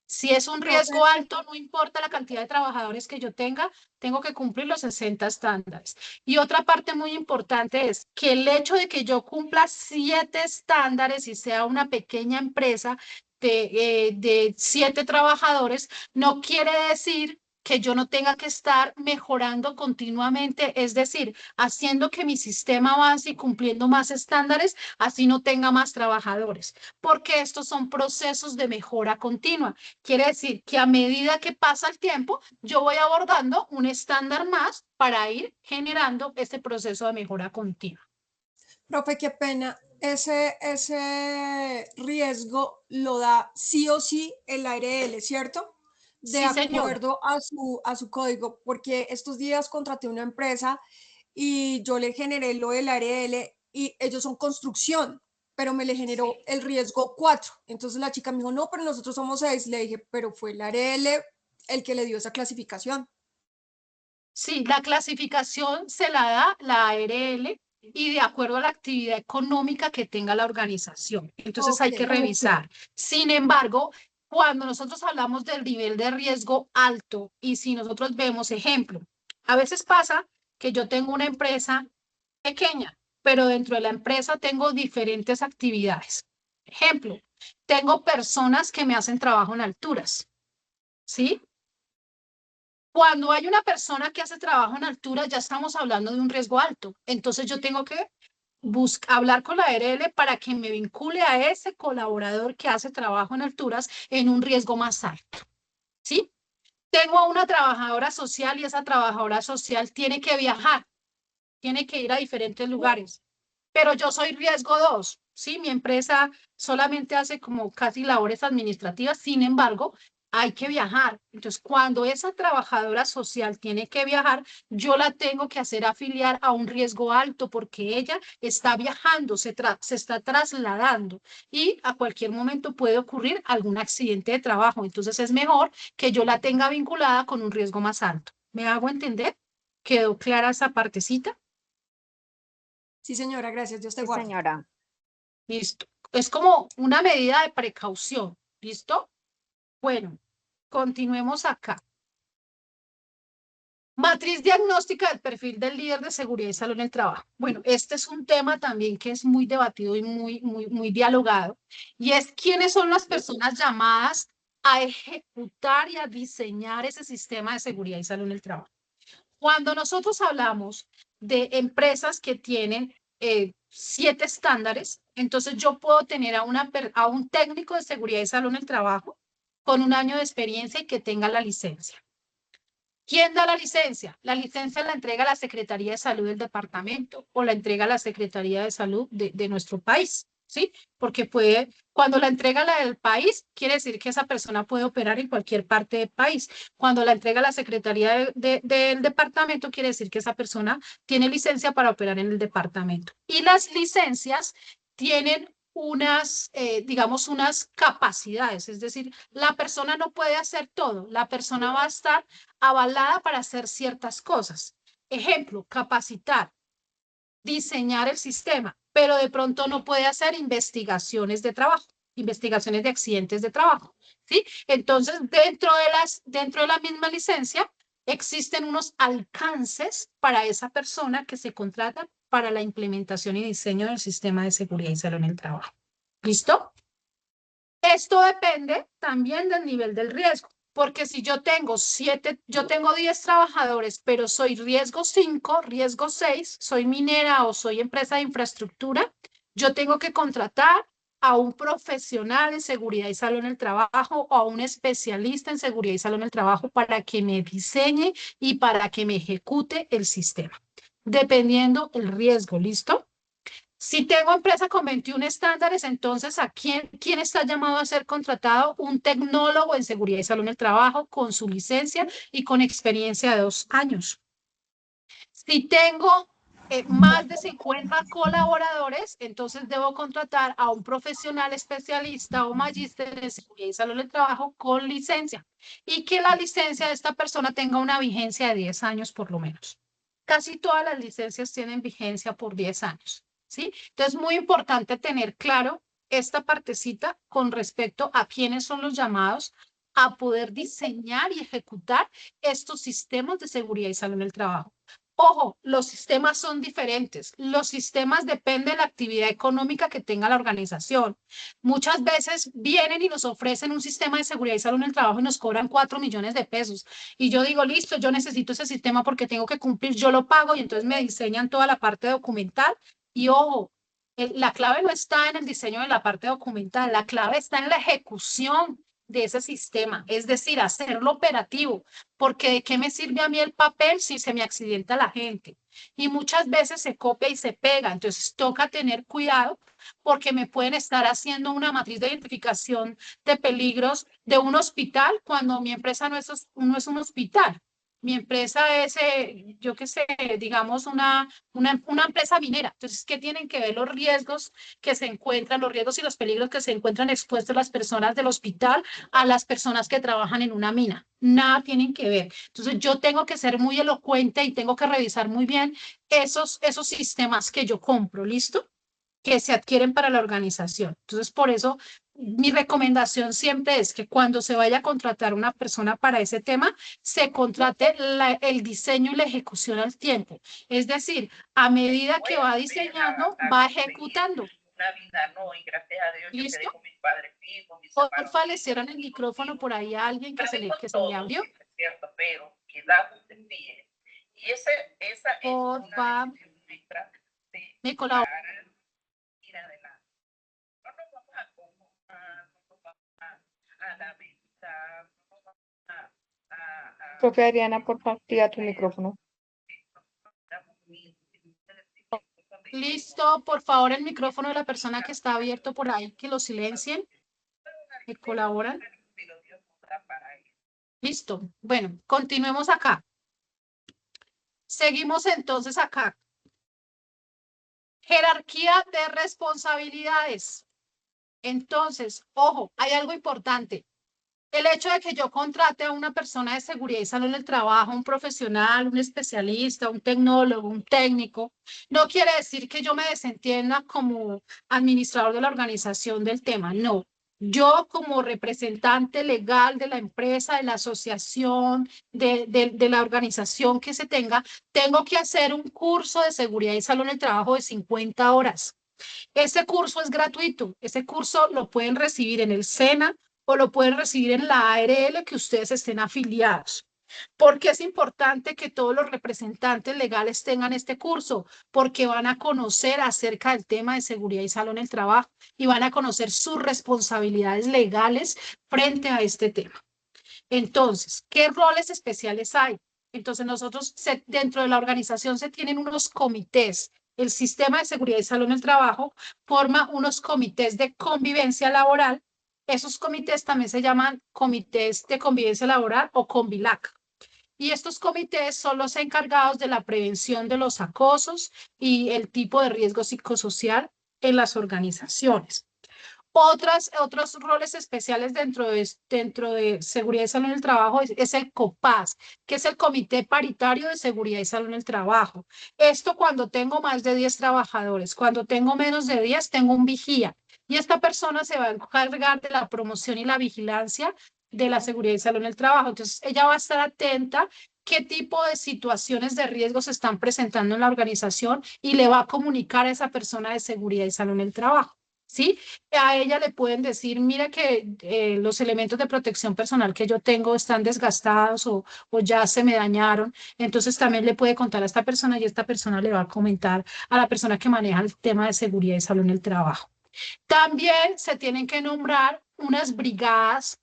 Speaker 3: Si es un riesgo alto, no importa la cantidad de trabajadores que yo tenga, tengo que cumplir los 60 estándares. Y otra parte muy importante es que el hecho de que yo cumpla 7 estándares y sea una pequeña empresa de 7 trabajadores, no quiere decir que yo no tenga que estar mejorando continuamente, es decir, haciendo que mi sistema avance y cumpliendo más estándares, así no tenga más trabajadores, porque estos son procesos de mejora continua. Quiere decir que a medida que pasa el tiempo, yo voy abordando un estándar más para ir generando este proceso de mejora continua.
Speaker 8: Profe, qué pena. Ese riesgo lo da sí o sí el ARL, ¿cierto? De
Speaker 3: Sí, señora.
Speaker 8: acuerdo a su código, porque estos días contraté una empresa y yo le generé lo del ARL y ellos son construcción, pero me le generó el riesgo 4. Entonces la chica me dijo, no, pero nosotros somos 6. Le dije, pero fue el ARL el que le dio esa clasificación.
Speaker 3: Sí, la clasificación se la da la ARL y de acuerdo a la actividad económica que tenga la organización. Entonces hay que revisar. Sin embargo, cuando nosotros hablamos del nivel de riesgo alto y si nosotros vemos ejemplo, a veces pasa que yo tengo una empresa pequeña, pero dentro de la empresa tengo diferentes actividades. Ejemplo, tengo personas que me hacen trabajo en alturas, ¿sí? Cuando hay una persona que hace trabajo en altura, ya estamos hablando de un riesgo alto. Entonces yo tengo que hablar con la ARL para que me vincule a ese colaborador que hace trabajo en alturas en un riesgo más alto. ¿Sí? Tengo a una trabajadora social y esa trabajadora social tiene que viajar, tiene que ir a diferentes lugares. Pero yo soy riesgo 2, ¿sí? Mi empresa solamente hace como casi labores administrativas, sin embargo, hay que viajar. Entonces, cuando esa trabajadora social tiene que viajar, yo la tengo que hacer afiliar a un riesgo alto porque ella está viajando, se está trasladando y a cualquier momento puede ocurrir algún accidente de trabajo. Entonces, es mejor que yo la tenga vinculada con un riesgo más alto. ¿Me hago entender? ¿Quedó clara esa partecita?
Speaker 8: Sí, señora, gracias. Dios te
Speaker 5: Sí,
Speaker 8: guarde.
Speaker 5: señora.
Speaker 3: Listo. Es como una medida de precaución. ¿Listo? Bueno, continuemos acá. Matriz diagnóstica del perfil del líder de seguridad y salud en el trabajo. Bueno, este es un tema también que es muy debatido y muy dialogado. Y es quiénes son las personas llamadas a ejecutar y a diseñar ese sistema de seguridad y salud en el trabajo. Cuando nosotros hablamos de empresas que tienen 7 estándares, entonces yo puedo tener a un técnico de seguridad y salud en el trabajo con 1 año de experiencia y que tenga la licencia. ¿Quién da la licencia? La licencia la entrega la Secretaría de Salud del departamento o la entrega la Secretaría de Salud de nuestro país, ¿sí? Porque cuando la entrega la del país, quiere decir que esa persona puede operar en cualquier parte del país. Cuando la entrega la Secretaría del departamento, quiere decir que esa persona tiene licencia para operar en el departamento. Y las licencias tienen digamos, unas capacidades, es decir, la persona no puede hacer todo, la persona va a estar avalada para hacer ciertas cosas. Ejemplo, capacitar, diseñar el sistema, pero de pronto no puede hacer investigaciones de trabajo, investigaciones de accidentes de trabajo, ¿sí? Entonces, dentro de la misma licencia, existen unos alcances para esa persona que se contrata para la implementación y diseño del sistema de seguridad y salud en el trabajo. ¿Listo? Esto depende también del nivel del riesgo, porque si yo tengo 10 trabajadores, pero soy riesgo 5, riesgo 6, soy minera o soy empresa de infraestructura, yo tengo que contratar a un profesional en seguridad y salud en el trabajo o a un especialista en seguridad y salud en el trabajo para que me diseñe y para que me ejecute el sistema, dependiendo el riesgo, ¿listo? Si tengo empresa con 21 estándares, entonces ¿quién está llamado a ser contratado? Un tecnólogo en seguridad y salud en el trabajo con su licencia y con experiencia de 2 años. Si tengo más de 50 colaboradores, entonces debo contratar a un profesional especialista o magíster en seguridad y salud del trabajo con licencia y que la licencia de esta persona tenga una vigencia de 10 años por lo menos. Casi todas las licencias tienen vigencia por 10 años, ¿sí? Entonces, muy importante tener claro esta partecita con respecto a quiénes son los llamados a poder diseñar y ejecutar estos sistemas de seguridad y salud en el trabajo. Ojo, los sistemas son diferentes. Los sistemas dependen de la actividad económica que tenga la organización. Muchas veces vienen y nos ofrecen un sistema de seguridad y salud en el trabajo y nos cobran 4 millones de pesos. Y yo digo, listo, yo necesito ese sistema porque tengo que cumplir, yo lo pago y entonces me diseñan toda la parte documental. Y ojo, la clave no está en el diseño de la parte documental, la clave está en la ejecución de ese sistema, es decir, hacerlo operativo, porque ¿de qué me sirve a mí el papel si se me accidenta la gente? Y muchas veces se copia y se pega, entonces toca tener cuidado porque me pueden estar haciendo una matriz de identificación de peligros de un hospital cuando mi empresa no es un hospital. Mi empresa es, yo qué sé, digamos, una empresa minera. Entonces, ¿qué tienen que ver los riesgos que se encuentran, los riesgos y los peligros que se encuentran expuestos las personas del hospital a las personas que trabajan en una mina? Nada tienen que ver. Entonces, yo tengo que ser muy elocuente y tengo que revisar muy bien esos sistemas que yo compro, ¿listo? Que se adquieren para la organización. Entonces, por eso mi recomendación siempre es que cuando se vaya a contratar una persona para ese tema, se contrate el diseño y la ejecución al tiempo. Es decir, a medida que va diseñando, va ejecutando.
Speaker 9: Una vida, no, y gracias a Dios yo
Speaker 3: ¿Listo?
Speaker 9: quedé con mis padres vivos, mis
Speaker 3: Porfa, le cierran el micrófono por ahí a alguien que se le abrió.
Speaker 9: Es cierto, pero quedamos en pie. Y esa es
Speaker 3: Porfa,
Speaker 9: una decisión nuestra
Speaker 3: me colabora.
Speaker 9: para ir adelante. No nos vamos a conformar, no nos vamos a lamentar, no nos vamos a
Speaker 4: Profe Adriana, por favor, activa tu micrófono.
Speaker 3: Listo, por favor, el micrófono de la persona que está abierto por ahí, que lo silencien. ¿Me colaboran? Listo. Bueno, continuemos acá. Seguimos entonces acá. Jerarquía de responsabilidades. Entonces, ojo, hay algo importante. El hecho de que yo contrate a una persona de seguridad y salud en el trabajo, un profesional, un especialista, un tecnólogo, un técnico, no quiere decir que yo me desentienda como administrador de la organización del tema. No. Yo como representante legal de la empresa, de la asociación, de la organización que se tenga, tengo que hacer un curso de seguridad y salud en el trabajo de 50 horas. Ese curso es gratuito. Ese curso lo pueden recibir en el SENA o lo pueden recibir en la ARL que ustedes estén afiliados. ¿Por qué es importante que todos los representantes legales tengan este curso? Porque van a conocer acerca del tema de seguridad y salud en el trabajo y van a conocer sus responsabilidades legales frente a este tema. Entonces, ¿qué roles especiales hay? Entonces, nosotros dentro de la organización se tienen unos comités. El sistema de seguridad y salud en el trabajo forma unos comités de convivencia laboral. Esos comités también se llaman comités de convivencia laboral o CONVILAC. Y estos comités son los encargados de la prevención de los acosos y el tipo de riesgo psicosocial en las organizaciones. Otros roles especiales dentro de seguridad y salud en el trabajo es el COPAS, que es el Comité Paritario de Seguridad y Salud en el Trabajo. Esto cuando tengo más de 10 trabajadores. Cuando tengo menos de 10, tengo un vigía. Y esta persona se va a encargar de la promoción y la vigilancia de la seguridad y salud en el trabajo. Entonces, ella va a estar atenta qué tipo de situaciones de riesgo se están presentando en la organización y le va a comunicar a esa persona de seguridad y salud en el trabajo. ¿Sí? A ella le pueden decir, mira que los elementos de protección personal que yo tengo están desgastados o ya se me dañaron. Entonces también le puede contar a esta persona y esta persona le va a comentar a la persona que maneja el tema de seguridad y salud en el trabajo. También se tienen que nombrar unas brigadas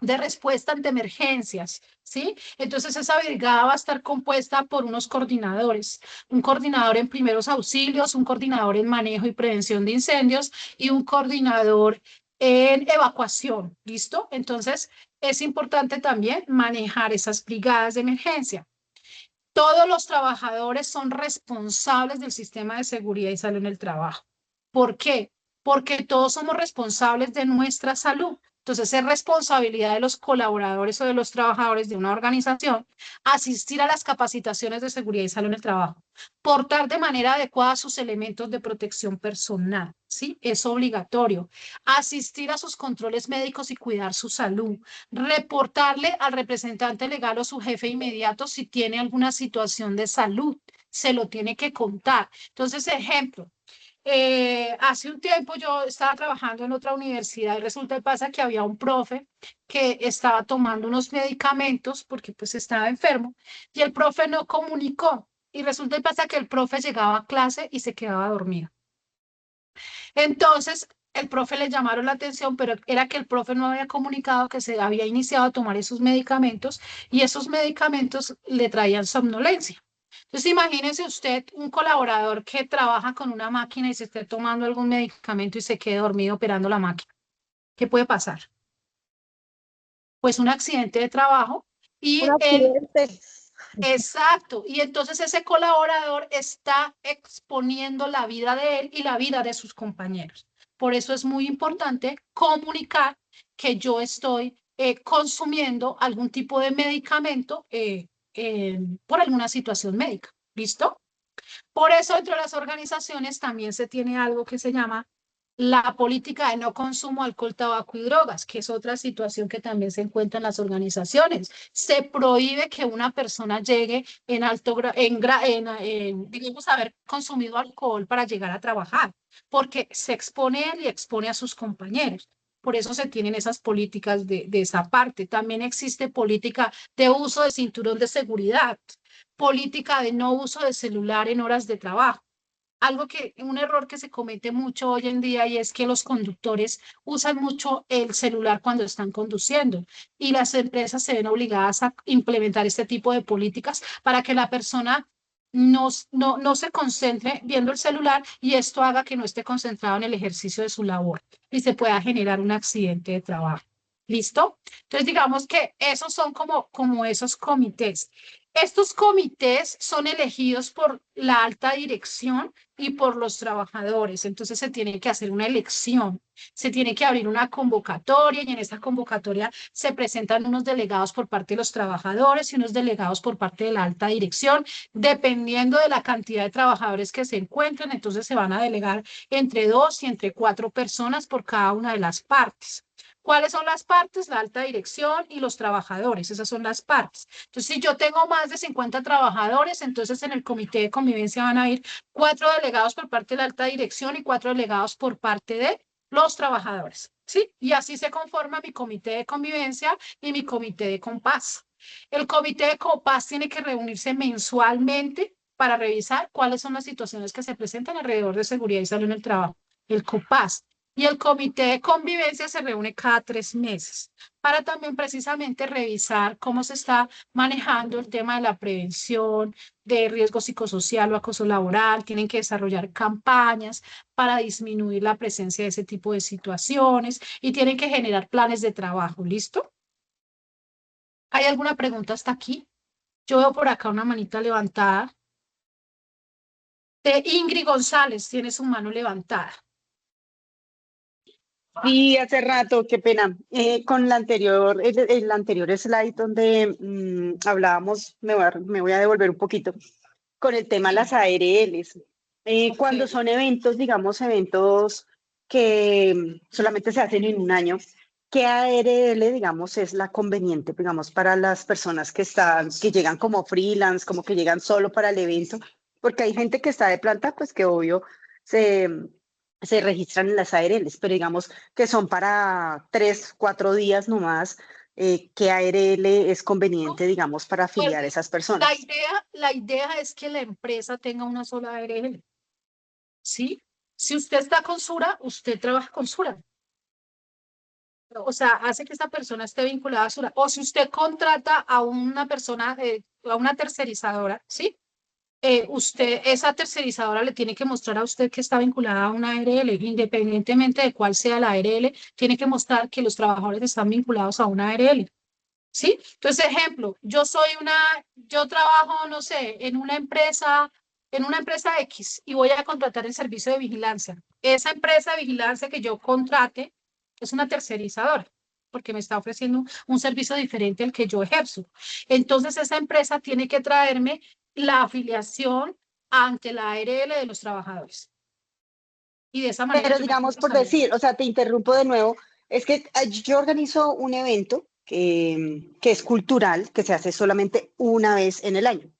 Speaker 3: de respuesta ante emergencias, ¿sí? Entonces esa brigada va a estar compuesta por unos coordinadores, un coordinador en primeros auxilios, un coordinador en manejo y prevención de incendios y un coordinador en evacuación, ¿listo? Entonces es importante también manejar esas brigadas de emergencia. Todos los trabajadores son responsables del sistema de seguridad y salud en el trabajo. ¿Por qué? Porque todos somos responsables de nuestra salud. Entonces, es responsabilidad de los colaboradores o de los trabajadores de una organización asistir a las capacitaciones de seguridad y salud en el trabajo, portar de manera adecuada sus elementos de protección personal, ¿sí? Es obligatorio. Asistir a sus controles médicos y cuidar su salud. Reportarle al representante legal o su jefe inmediato si tiene alguna situación de salud. Se lo tiene que contar. Entonces, ejemplo, hace un tiempo yo estaba trabajando en otra universidad y resulta y pasa que había un profe que estaba tomando unos medicamentos porque pues estaba enfermo y el profe no comunicó y resulta y pasa que el profe llegaba a clase y se quedaba dormido. Entonces, el profe le llamaron la atención, pero era que el profe no había comunicado que se había iniciado a tomar esos medicamentos y esos medicamentos le traían somnolencia. Entonces, imagínese usted un colaborador que trabaja con una máquina y se esté tomando algún medicamento y se quede dormido operando la máquina. ¿Qué puede pasar? Pues un accidente de trabajo y
Speaker 5: Un
Speaker 3: él,
Speaker 5: accidente.
Speaker 3: exacto, y entonces ese colaborador está exponiendo la vida de él y la vida de sus compañeros. Por eso es muy importante comunicar que yo estoy consumiendo algún tipo de medicamento por alguna situación médica. ¿Listo? Por eso, entre las organizaciones también se tiene algo que se llama la política de no consumo, alcohol, tabaco y drogas, que es otra situación que también se encuentra en las organizaciones. Se prohíbe que una persona llegue en alto digamos, haber consumido alcohol para llegar a trabajar, porque se expone él y expone a sus compañeros. Por eso se tienen esas políticas de esa parte. También existe política de uso de cinturón de seguridad, política de no uso de celular en horas de trabajo. Un error que se comete mucho hoy en día y es que los conductores usan mucho el celular cuando están conduciendo y las empresas se ven obligadas a implementar este tipo de políticas para que la persona no se concentre viendo el celular y esto haga que no esté concentrado en el ejercicio de su labor y se pueda generar un accidente de trabajo. ¿Listo? Entonces, digamos que esos son como esos comités. Estos comités son elegidos por la alta dirección y por los trabajadores. Entonces se tiene que hacer una elección, se tiene que abrir una convocatoria y en esa convocatoria se presentan unos delegados por parte de los trabajadores y unos delegados por parte de la alta dirección. Dependiendo de la cantidad de trabajadores que se encuentren, entonces se van a delegar entre 2 y entre 4 personas por cada una de las partes. ¿Cuáles son las partes? La alta dirección y los trabajadores, esas son las partes. Entonces, si yo tengo más de 50 trabajadores, entonces en el comité de convivencia van a ir 4 delegados por parte de la alta dirección y 4 delegados por parte de los trabajadores, ¿sí? Y así se conforma mi comité de convivencia y mi comité de compás. El comité de compás tiene que reunirse mensualmente para revisar cuáles son las situaciones que se presentan alrededor de seguridad y salud en el trabajo. El compás. Y el comité de convivencia se reúne cada 3 meses para también precisamente revisar cómo se está manejando el tema de la prevención de riesgo psicosocial o acoso laboral. Tienen que desarrollar campañas para disminuir la presencia de ese tipo de situaciones y tienen que generar planes de trabajo. ¿Listo? ¿Hay alguna pregunta hasta aquí? Yo veo por acá una manita levantada. Ingrid González tiene su mano levantada.
Speaker 10: Y hace rato, qué pena, con el anterior slide donde hablábamos, me voy a devolver un poquito, con el tema de las ARLs. Cuando son eventos, digamos, eventos que solamente se hacen en un año, ¿qué ARL, digamos, es la conveniente, digamos, para las personas que llegan como freelance, como que llegan solo para el evento? Porque hay gente que está de planta, pues que obvio se registran en las ARLs, pero digamos que son para 3, 4 días nomás. ¿Qué ARL es conveniente, digamos, para afiliar a esas personas?
Speaker 3: La idea es que la empresa tenga una sola ARL. ¿Sí? Si usted está con Sura, usted trabaja con Sura. O sea, hace que esta persona esté vinculada a Sura. O si usted contrata a una persona, a una tercerizadora, ¿sí? Esa tercerizadora le tiene que mostrar a usted que está vinculada a una ARL, independientemente de cuál sea la ARL, tiene que mostrar que los trabajadores están vinculados a una ARL. ¿Sí? Entonces, ejemplo, yo trabajo, no sé, en una empresa X y voy a contratar el servicio de vigilancia. Esa empresa de vigilancia que yo contrate es una tercerizadora, porque me está ofreciendo un servicio diferente al que yo ejerzo. Entonces, esa empresa tiene que traerme la afiliación ante la ARL de los trabajadores. Y de esa manera
Speaker 10: Pero
Speaker 3: yo me
Speaker 10: digamos,
Speaker 3: compro
Speaker 10: por
Speaker 3: esa
Speaker 10: decir, o sea, te interrumpo de nuevo, es que yo organizo un evento que es cultural, que se hace solamente una vez en el año,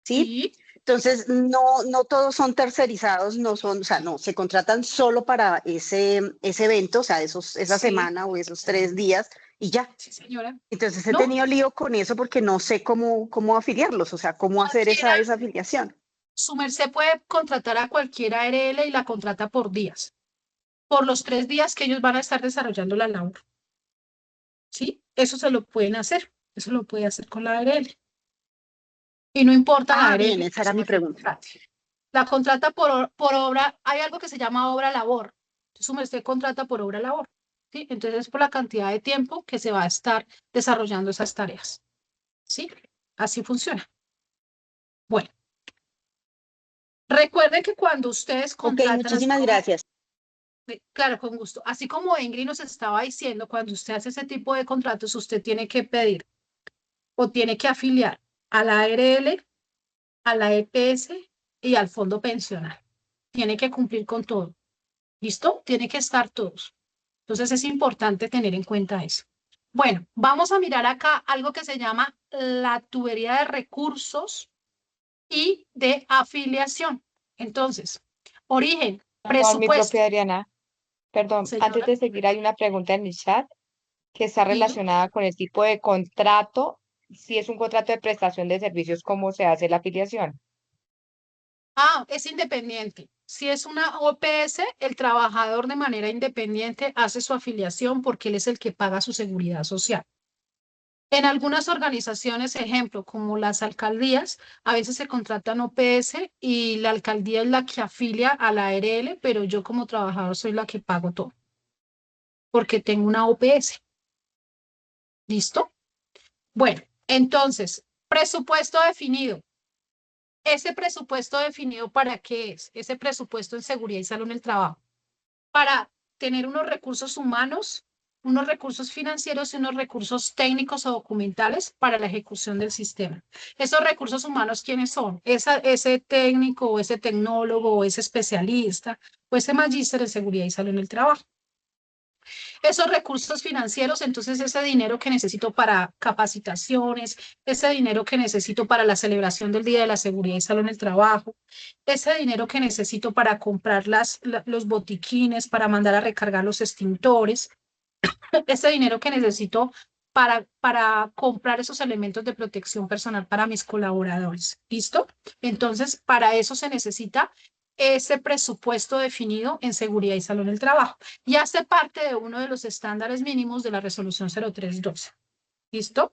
Speaker 10: ¿sí?
Speaker 3: Sí,
Speaker 10: Entonces, no todos son tercerizados, no son, o sea, no, se contratan solo para ese evento, o sea, esa
Speaker 3: sí,
Speaker 10: semana o esos 3 días y ya.
Speaker 3: sí, señora.
Speaker 10: Entonces he
Speaker 3: No,
Speaker 10: tenido lío con eso porque no sé cómo afiliarlos, o sea, cómo hacer esa
Speaker 3: cualquiera,
Speaker 10: afiliación.
Speaker 3: su merced puede contratar a cualquier ARL y la contrata por días, por los 3 días que ellos van a estar desarrollando la labor. ¿Sí? Eso se lo pueden hacer, eso lo puede hacer con la ARL. Y no importa la
Speaker 10: Ah,
Speaker 3: ARL
Speaker 10: bien, esa era mi pregunta.
Speaker 3: La contrata por obra, hay algo que se llama obra labor. Entonces, su merced contrata por obra labor. ¿Sí? Entonces, es por la cantidad de tiempo que se va a estar desarrollando esas tareas. ¿Sí? Así funciona. Bueno, recuerden que cuando ustedes
Speaker 10: Ok,
Speaker 3: contratan, así
Speaker 10: muchísimas
Speaker 3: como,
Speaker 10: gracias.
Speaker 3: claro, con gusto, así como Ingrid nos estaba diciendo, cuando usted hace ese tipo de contratos, usted tiene que pedir o tiene que afiliar a la ARL, a la EPS y al fondo pensional. Tiene que cumplir con todo. ¿Listo? Tiene que estar todos. Entonces es importante tener en cuenta eso. Bueno, vamos a mirar acá algo que se llama la tubería de recursos y de afiliación. Entonces, origen,
Speaker 11: Perdón, mi
Speaker 3: presupuesto.
Speaker 11: propia Adriana, perdón, antes
Speaker 3: Señora,
Speaker 11: de seguir hay una pregunta en el chat que está
Speaker 3: sí.
Speaker 11: relacionada con el tipo de contrato, si es un contrato de prestación de servicios, ¿cómo se hace la afiliación?
Speaker 3: Es independiente. Si es una OPS, el trabajador de manera independiente hace su afiliación porque él es el que paga su seguridad social. En algunas organizaciones, ejemplo, como las alcaldías, a veces se contratan OPS y la alcaldía es la que afilia a la ARL, pero yo como trabajador soy la que pago todo, porque tengo una OPS. ¿Listo? Bueno, entonces, presupuesto definido. ¿Ese presupuesto definido para qué es? Ese presupuesto en seguridad y salud en el trabajo. Para tener unos recursos humanos, unos recursos financieros y unos recursos técnicos o documentales para la ejecución del sistema. Esos recursos humanos, ¿quiénes son? Ese técnico o ese tecnólogo o ese especialista o ese magíster en seguridad y salud en el trabajo. Esos recursos financieros, entonces ese dinero que necesito para capacitaciones, ese dinero que necesito para la celebración del Día de la Seguridad y Salud en el Trabajo, ese dinero que necesito para comprar los botiquines, para mandar a recargar los extintores, ese dinero que necesito para comprar esos elementos de protección personal para mis colaboradores. ¿Listo? Entonces, para eso se necesita ese presupuesto definido en seguridad y salud en el trabajo. Y hace parte de uno de los estándares mínimos de la resolución 0312. ¿Listo?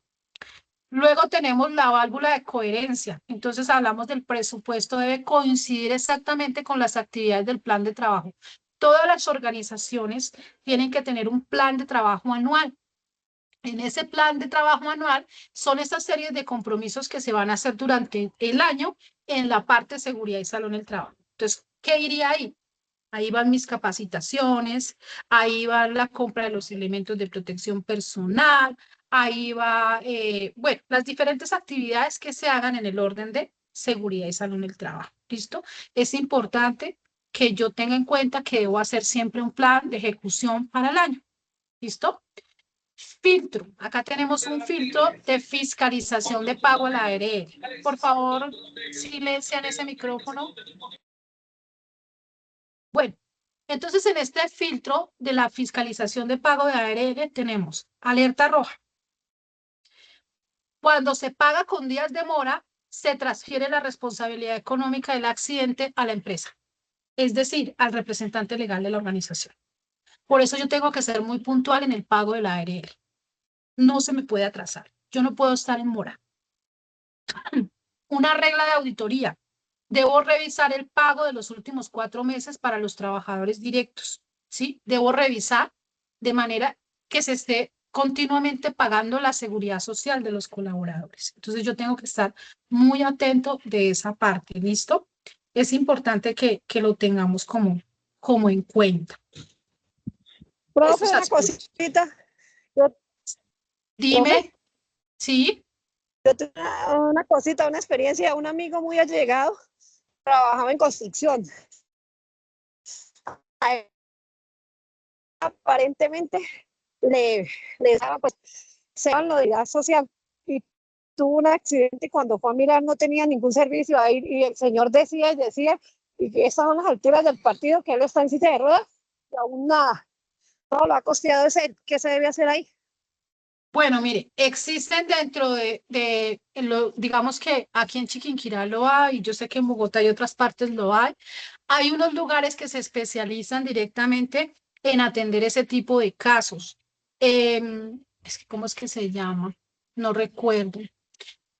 Speaker 3: Luego tenemos la válvula de coherencia. Entonces hablamos del presupuesto debe coincidir exactamente con las actividades del plan de trabajo. Todas las organizaciones tienen que tener un plan de trabajo anual. En ese plan de trabajo anual son esas series de compromisos que se van a hacer durante el año en la parte de seguridad y salud en el trabajo. Entonces, ¿qué iría ahí? Ahí van mis capacitaciones, ahí va la compra de los elementos de protección personal, ahí va, bueno, las diferentes actividades que se hagan en el orden de seguridad y salud en el trabajo. ¿Listo? Es importante que yo tenga en cuenta que debo hacer siempre un plan de ejecución para el año. ¿Listo? Filtro. Acá tenemos un filtro de fiscalización de pago a la ARL. Por favor, silencian ese micrófono. Bueno, entonces en este filtro de la fiscalización de pago de ARL tenemos alerta roja. Cuando se paga con días de mora, se transfiere la responsabilidad económica del accidente a la empresa, es decir, al representante legal de la organización. Por eso yo tengo que ser muy puntual en el pago de la ARL. No se me puede atrasar. Yo no puedo estar en mora. Una regla de auditoría. Debo revisar el pago de los últimos 4 meses para los trabajadores directos, ¿sí? Debo revisar de manera que se esté continuamente pagando la seguridad social de los colaboradores. Entonces yo tengo que estar muy atento de esa parte, ¿listo? Es importante que lo tengamos como en cuenta.
Speaker 5: Profe,
Speaker 3: Esos
Speaker 5: una
Speaker 3: aspectos.
Speaker 5: cosita. Yo,
Speaker 3: Dime,
Speaker 5: profe,
Speaker 3: ¿sí?
Speaker 5: yo tuve una cosita, una experiencia, un amigo muy allegado trabajaba en construcción. A él, aparentemente le daba pues se llama lo de la social y tuvo un accidente y cuando fue a mirar no tenía ningún servicio ahí y el señor decía y decía y que estas son las alturas del partido que él está en silla de ruedas y aún nada, todo lo ha costeado ese, ¿qué se debe hacer ahí?
Speaker 3: Bueno, mire, existen dentro digamos que aquí en Chiquinquirá lo hay, yo sé que en Bogotá y otras partes lo hay. Hay unos lugares que se especializan directamente en atender ese tipo de casos. Es que, ¿cómo es que se llama? No recuerdo.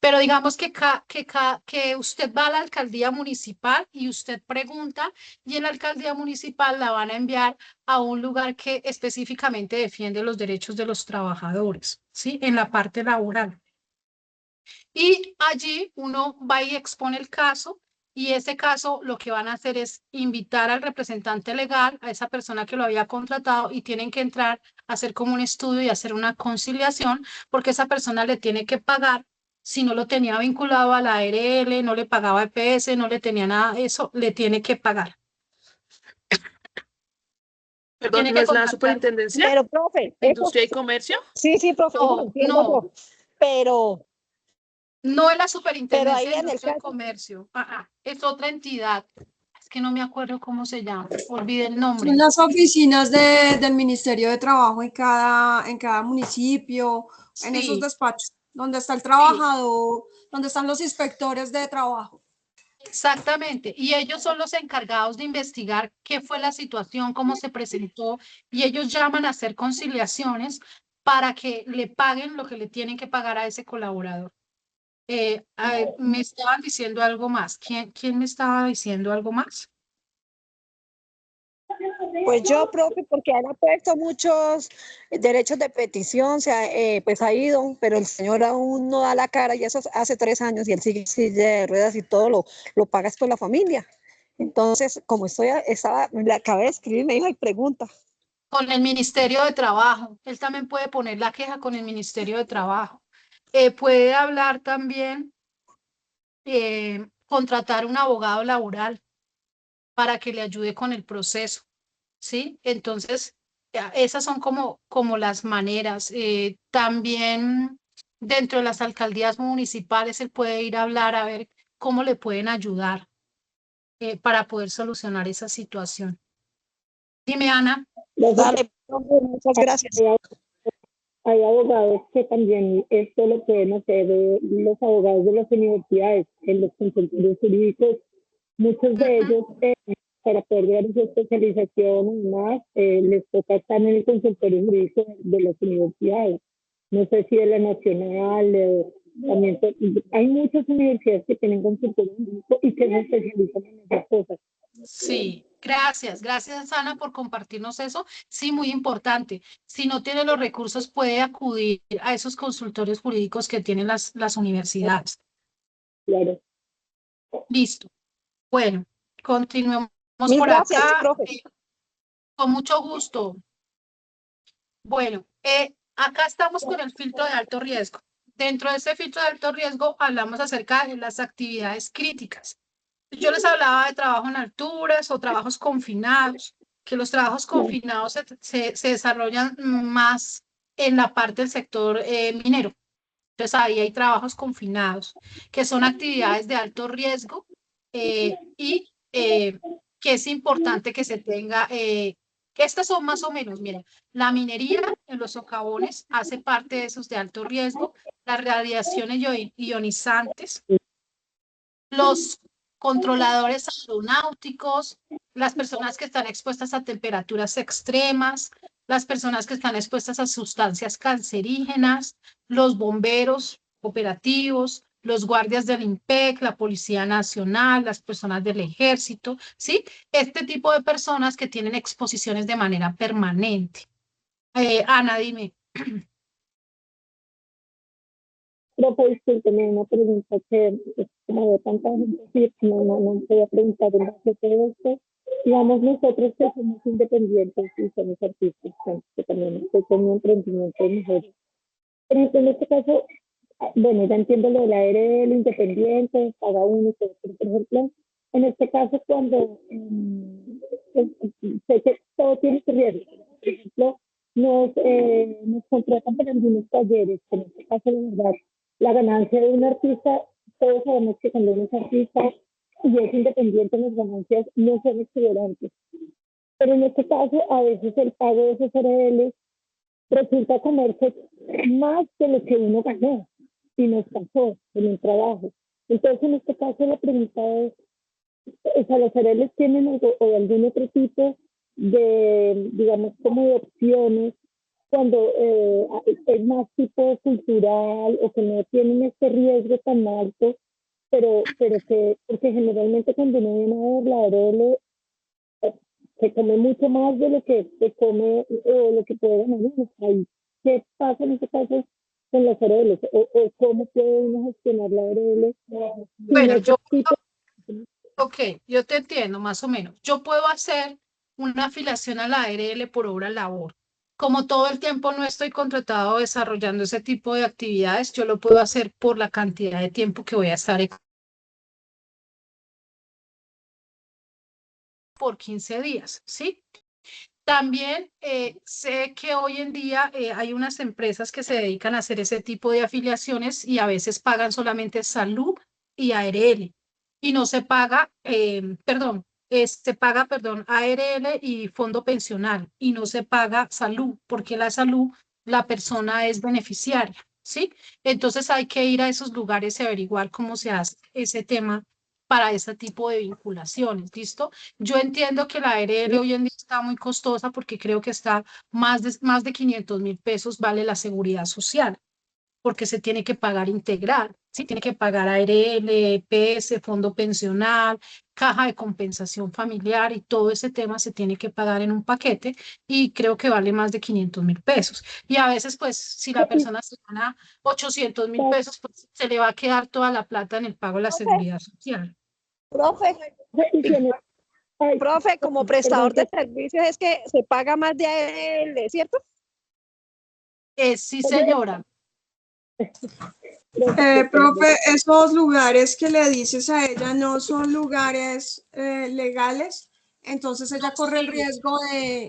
Speaker 3: Pero digamos que usted va a la alcaldía municipal y usted pregunta y en la alcaldía municipal la van a enviar a un lugar que específicamente defiende los derechos de los trabajadores, ¿sí? En la parte laboral. Y allí uno va y expone el caso y ese caso lo que van a hacer es invitar al representante legal, a esa persona que lo había contratado y tienen que entrar a hacer como un estudio y hacer una conciliación porque esa persona le tiene que pagar. Si no lo tenía vinculado a la ARL, no le pagaba EPS, no le tenía nada de eso, le tiene que pagar.
Speaker 6: Perdón,
Speaker 3: Tiene
Speaker 6: ¿no
Speaker 3: que
Speaker 6: es la
Speaker 3: contactar.
Speaker 6: superintendencia
Speaker 5: Pero, profe,
Speaker 6: de
Speaker 5: eso,
Speaker 6: Industria y Comercio?
Speaker 5: sí, profe, eso lo
Speaker 3: No,
Speaker 5: entiendo
Speaker 3: no,
Speaker 5: yo, pero,
Speaker 3: no es la
Speaker 5: pero
Speaker 3: Superintendencia
Speaker 5: ahí
Speaker 3: de
Speaker 5: en el
Speaker 3: Industria y
Speaker 5: caso,
Speaker 3: Comercio. Es otra entidad. Es que no me acuerdo cómo se llama. Olvidé el
Speaker 8: Son
Speaker 3: nombre.
Speaker 8: las oficinas del Ministerio de Trabajo en cada municipio, en esos
Speaker 3: Sí,
Speaker 8: despachos, donde está el
Speaker 3: sí,
Speaker 8: trabajador, donde están los inspectores de trabajo.
Speaker 3: exactamente. Y ellos son los encargados de investigar qué fue la situación, cómo se presentó, y ellos llaman a hacer conciliaciones para que le paguen lo que le tienen que pagar a ese colaborador. Me estaban diciendo algo más. ¿Quién me estaba diciendo algo más?
Speaker 5: pues yo, profe, porque él ha puesto muchos derechos de petición, pues ha ido, pero el señor aún no da la cara, y eso hace 3 años, y él sigue en silla de ruedas y todo lo pagas con la familia. Entonces, como le acabé de escribir, me dijo, hay pregunta.
Speaker 3: Con el Ministerio de Trabajo. Él también puede poner la queja con el Ministerio de Trabajo. Puede hablar también, contratar un abogado laboral para que le ayude con el proceso, ¿sí? Entonces, esas son como las maneras. También dentro de las alcaldías municipales, él puede ir a hablar a ver cómo le pueden ayudar para poder solucionar esa situación. Dime, Ana.
Speaker 5: Dale, profe, muchas gracias.
Speaker 12: Hay abogados que también esto lo pueden hacer los abogados de las universidades, en los consultorios jurídicos, muchos de ellos para poder dar su especialización y más, les toca estar en el consultorio jurídico de las universidades. No sé si de la nacional, también hay muchas universidades que tienen consultorio jurídico y que se especializan en esas cosas.
Speaker 3: Sí, gracias Ana por compartirnos eso. Sí, muy importante. Si no tiene los recursos, puede acudir a esos consultorios jurídicos que tienen las universidades.
Speaker 12: Claro.
Speaker 3: Listo. Bueno, continuemos
Speaker 5: Mil
Speaker 3: por
Speaker 5: gracias,
Speaker 3: acá.
Speaker 5: profe.
Speaker 3: Con mucho gusto. Bueno, acá estamos con el filtro de alto riesgo. Dentro de ese filtro de alto riesgo hablamos acerca de las actividades críticas. Yo les hablaba de trabajo en alturas o trabajos confinados, que los trabajos confinados se desarrollan más en la parte del sector minero. Entonces ahí hay trabajos confinados, que son actividades de alto riesgo y que es importante que se tenga. Estas son más o menos, mira, la minería en los socavones hace parte de esos de alto riesgo, las radiaciones ionizantes, los controladores aeronáuticos, las personas que están expuestas a temperaturas extremas, las personas que están expuestas a sustancias cancerígenas, los bomberos operativos, los guardias del IMPEC, la Policía Nacional, las personas del Ejército, ¿sí? Este tipo de personas que tienen exposiciones de manera permanente. Ana, dime.
Speaker 12: Profe, discúlpeme, una pregunta que como veo tanta gente así, no voy a preguntar en base a todo esto. Digamos, nosotros que somos independientes y somos artistas, que también estoy con un emprendimiento de mujeres. Pero en este caso, bueno, ya entiendo lo de la ARL, independiente, paga uno, pero por ejemplo, en este caso cuando sé que todo tiene que riesgo, por ejemplo, nos contratan para algunos talleres, en este caso, la verdad, la ganancia de un artista, todos sabemos que cuando uno es artista y es independiente, las ganancias no son exuberantes. Pero en este caso, a veces el pago de esos ARL resulta comerse más de lo que uno ganó y nos pasó en un trabajo. Entonces, en este caso, la pregunta es, o sea, ¿los ARL tienen algo, o algún otro tipo de, digamos, como de opciones cuando es más tipo cultural o que no tienen este riesgo tan alto, pero que, porque generalmente cuando uno viene a ver la ARL, se come mucho más de lo que se come o lo que puede ganar uno. Ahí, ¿qué pasa en este caso con las ARL? O cómo puede uno gestionar la ARL?
Speaker 3: Bueno, ok, yo te entiendo más o menos. Yo puedo hacer una afiliación a la ARL por obra labor. Como todo el tiempo no estoy contratado desarrollando ese tipo de actividades, yo lo puedo hacer por la cantidad de tiempo que voy a estar por 15 días, ¿sí? También sé que hoy en día hay unas empresas que se dedican a hacer ese tipo de afiliaciones y a veces pagan solamente salud y ARL y no se paga, se paga, ARL y fondo pensional y no se paga salud porque la salud, la persona es beneficiaria, ¿sí? Entonces hay que ir a esos lugares y averiguar cómo se hace ese tema para ese tipo de vinculaciones, ¿listo? Yo entiendo que la ARL hoy en día está muy costosa porque creo que está más de 500.000 pesos vale la seguridad social, porque se tiene que pagar integral, ¿sí? Tiene que pagar ARL, EPS, fondo pensional, caja de compensación familiar y todo ese tema se tiene que pagar en un paquete y creo que vale más de 500.000 pesos. Y a veces, pues, si la persona se gana 800.000 pesos, pues se le va a quedar toda la plata en el pago de la seguridad social.
Speaker 5: Profe, como prestador de servicios es que se paga más de ARL, ¿cierto?
Speaker 3: Sí, señora.
Speaker 8: Profe, esos lugares que le dices a ella no son lugares legales, entonces ella corre el riesgo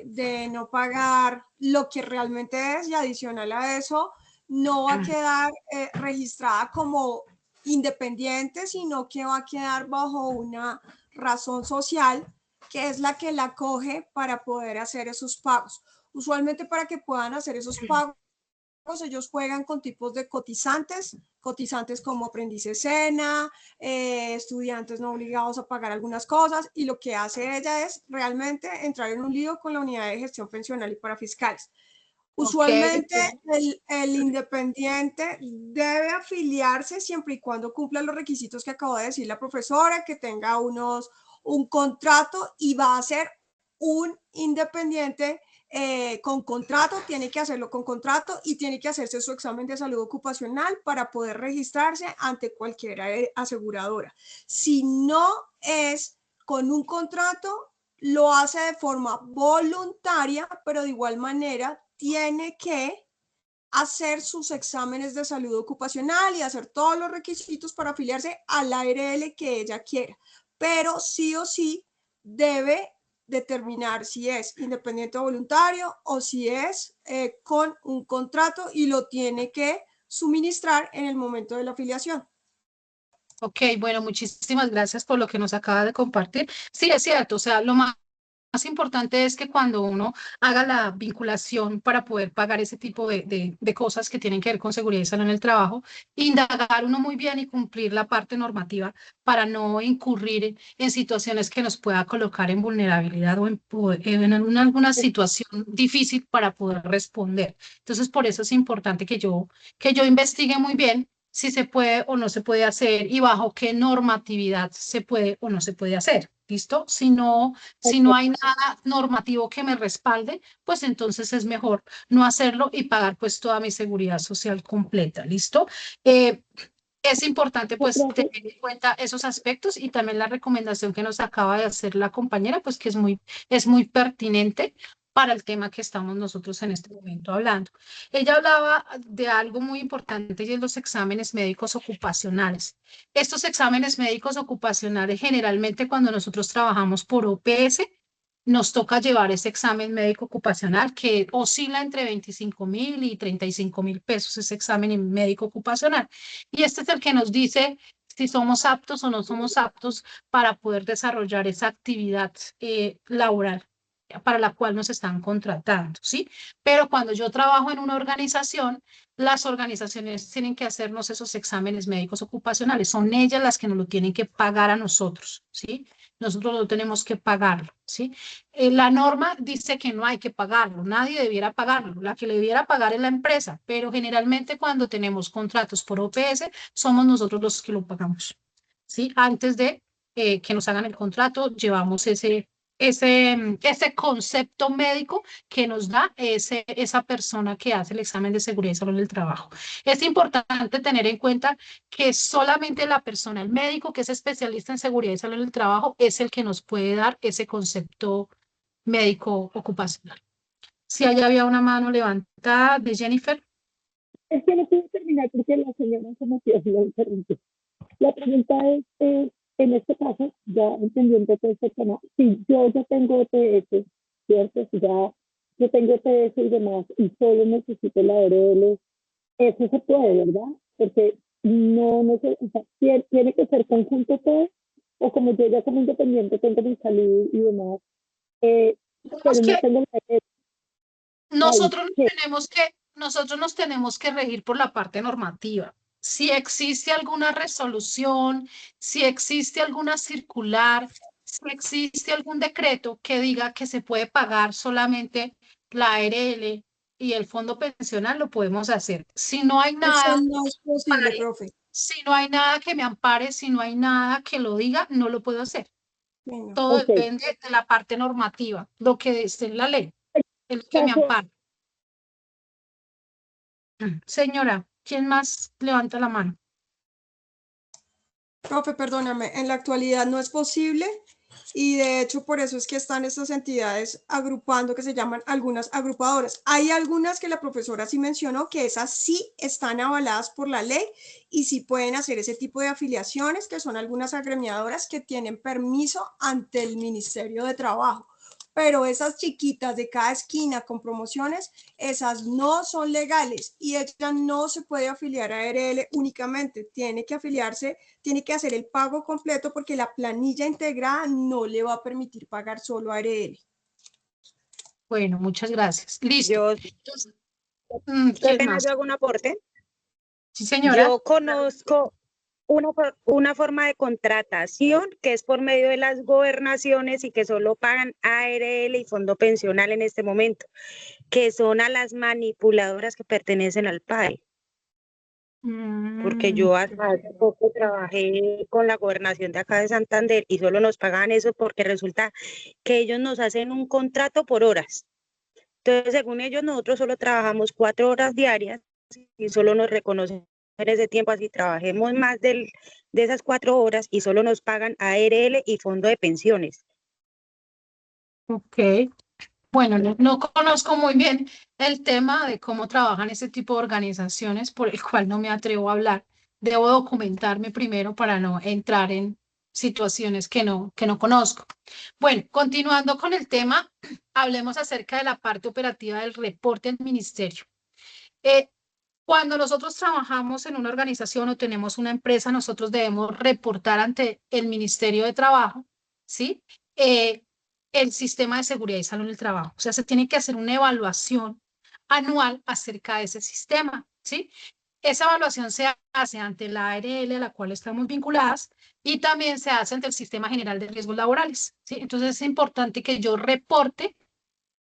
Speaker 8: de no pagar lo que realmente es y adicional a eso, no va a quedar registrada como independiente, sino que va a quedar bajo una razón social que es la que la coge para poder hacer esos pagos. Usualmente para que puedan hacer esos pagos, ellos juegan con tipos de cotizantes como aprendiz escena, estudiantes no obligados a pagar algunas cosas, y lo que hace ella es realmente entrar en un lío con la unidad de gestión pensional y parafiscales. Usualmente el independiente debe afiliarse siempre y cuando cumpla los requisitos que acabo de decir la profesora, que tenga un contrato y va a ser un independiente con contrato, tiene que hacerlo con contrato y tiene que hacerse su examen de salud ocupacional para poder registrarse ante cualquier aseguradora. Si no es con un contrato, lo hace de forma voluntaria, pero de igual manera tiene que hacer sus exámenes de salud ocupacional y hacer todos los requisitos para afiliarse a la ARL que ella quiera. Pero sí o sí debe determinar si es independiente o voluntario o si es con un contrato y lo tiene que suministrar en el momento de la afiliación.
Speaker 3: Ok, bueno, muchísimas gracias por lo que nos acaba de compartir. Sí, es cierto, o sea, lo más importante es que cuando uno haga la vinculación para poder pagar ese tipo de cosas que tienen que ver con seguridad y salud en el trabajo, indagar uno muy bien y cumplir la parte normativa para no incurrir en situaciones que nos pueda colocar en vulnerabilidad o en alguna situación difícil para poder responder. Entonces, por eso es importante que yo investigue muy bien si se puede o no se puede hacer y bajo qué normatividad se puede o no se puede hacer. ¿listo? Si no hay nada normativo que me respalde, pues entonces es mejor no hacerlo y pagar pues toda mi seguridad social completa, ¿listo? Es importante pues tener en cuenta esos aspectos y también la recomendación que nos acaba de hacer la compañera, pues que es muy pertinente para el tema que estamos nosotros en este momento hablando. Ella hablaba de algo muy importante y es los exámenes médicos ocupacionales. Estos exámenes médicos ocupacionales generalmente cuando nosotros trabajamos por OPS, nos toca llevar ese examen médico ocupacional que oscila entre 25.000 y 35.000 pesos, ese examen médico ocupacional. Y este es el que nos dice si somos aptos o no somos aptos para poder desarrollar esa actividad laboral para la cual nos están contratando, ¿sí? Pero cuando yo trabajo en una organización, las organizaciones tienen que hacernos esos exámenes médicos ocupacionales. Son ellas las que nos lo tienen que pagar a nosotros, ¿sí? Nosotros no tenemos que pagarlo, ¿sí? La norma dice que no hay que pagarlo, nadie debiera pagarlo, la que le debiera pagar es la empresa, pero generalmente cuando tenemos contratos por OPS, somos nosotros los que lo pagamos, ¿sí? Antes de que nos hagan el contrato, llevamos ese concepto médico que nos da esa persona que hace el examen de seguridad y salud del trabajo. Es importante tener en cuenta que solamente la persona, el médico que es especialista en seguridad y salud del trabajo, es el que nos puede dar ese concepto médico ocupacional. Si allá había una mano levantada de Jennifer.
Speaker 12: Es que no puedo terminar porque la señora se metió y la interrumpí. La pregunta es, en este caso, ya entendiendo todo este tema, si yo ya tengo EPS, ¿cierto? Si ya yo tengo EPS y demás, y solo necesito la ARL, eso se puede, ¿verdad? Porque no sé, o sea, tiene que ser conjunto todo, o como yo ya como independiente tengo mi salud y demás, pero no tengo la ARL.
Speaker 3: Nosotros nos tenemos que regir por la parte normativa. Si existe alguna resolución, si existe alguna circular, si existe algún decreto que diga que se puede pagar solamente la ARL y el fondo pensional, lo podemos hacer. Si no hay nada,
Speaker 8: eso no es posible, profe.
Speaker 3: Si no hay nada que me ampare, si no hay nada que lo diga, no lo puedo hacer.
Speaker 8: Bueno,
Speaker 3: todo depende de la parte normativa, lo que esté en la ley, el que me ampara. Señora, ¿quién más levanta la mano?
Speaker 8: Profe, perdóname, en la actualidad no es posible y de hecho por eso es que están estas entidades agrupando que se llaman algunas agrupadoras. Hay algunas que la profesora sí mencionó que esas sí están avaladas por la ley y sí pueden hacer ese tipo de afiliaciones, que son algunas agremiadoras que tienen permiso ante el Ministerio de Trabajo. Pero esas chiquitas de cada esquina con promociones, esas no son legales y ella no se puede afiliar a ARL únicamente, tiene que afiliarse, tiene que hacer el pago completo porque la planilla integrada no le va a permitir pagar solo a ARL.
Speaker 3: Bueno, muchas gracias. Listo. Entonces,
Speaker 10: ¿Qué pena yo hago un aporte?
Speaker 3: Sí, señora.
Speaker 10: Yo conozco una forma de contratación que es por medio de las gobernaciones y que solo pagan ARL y fondo pensional en este momento, que son a las manipuladoras que pertenecen al PAE. Porque yo hace poco trabajé con la gobernación de acá de Santander y solo nos pagan eso porque resulta que ellos nos hacen un contrato por horas. Entonces, según ellos, nosotros solo trabajamos 4 horas diarias y solo nos reconocen en ese tiempo, así trabajemos más de esas 4 horas y solo nos pagan ARL y fondo de pensiones.
Speaker 3: Ok. Bueno, no conozco muy bien el tema de cómo trabajan ese tipo de organizaciones, por el cual no me atrevo a hablar. Debo documentarme primero para no entrar en situaciones que no conozco. Bueno, continuando con el tema, hablemos acerca de la parte operativa del reporte al ministerio. Cuando nosotros trabajamos en una organización o tenemos una empresa, nosotros debemos reportar ante el Ministerio de Trabajo, ¿sí? El sistema de seguridad y salud en el trabajo. O sea, se tiene que hacer una evaluación anual acerca de ese sistema, ¿sí? Esa evaluación se hace ante la ARL a la cual estamos vinculadas y también se hace ante el Sistema General de Riesgos Laborales, ¿sí? Entonces es importante que yo reporte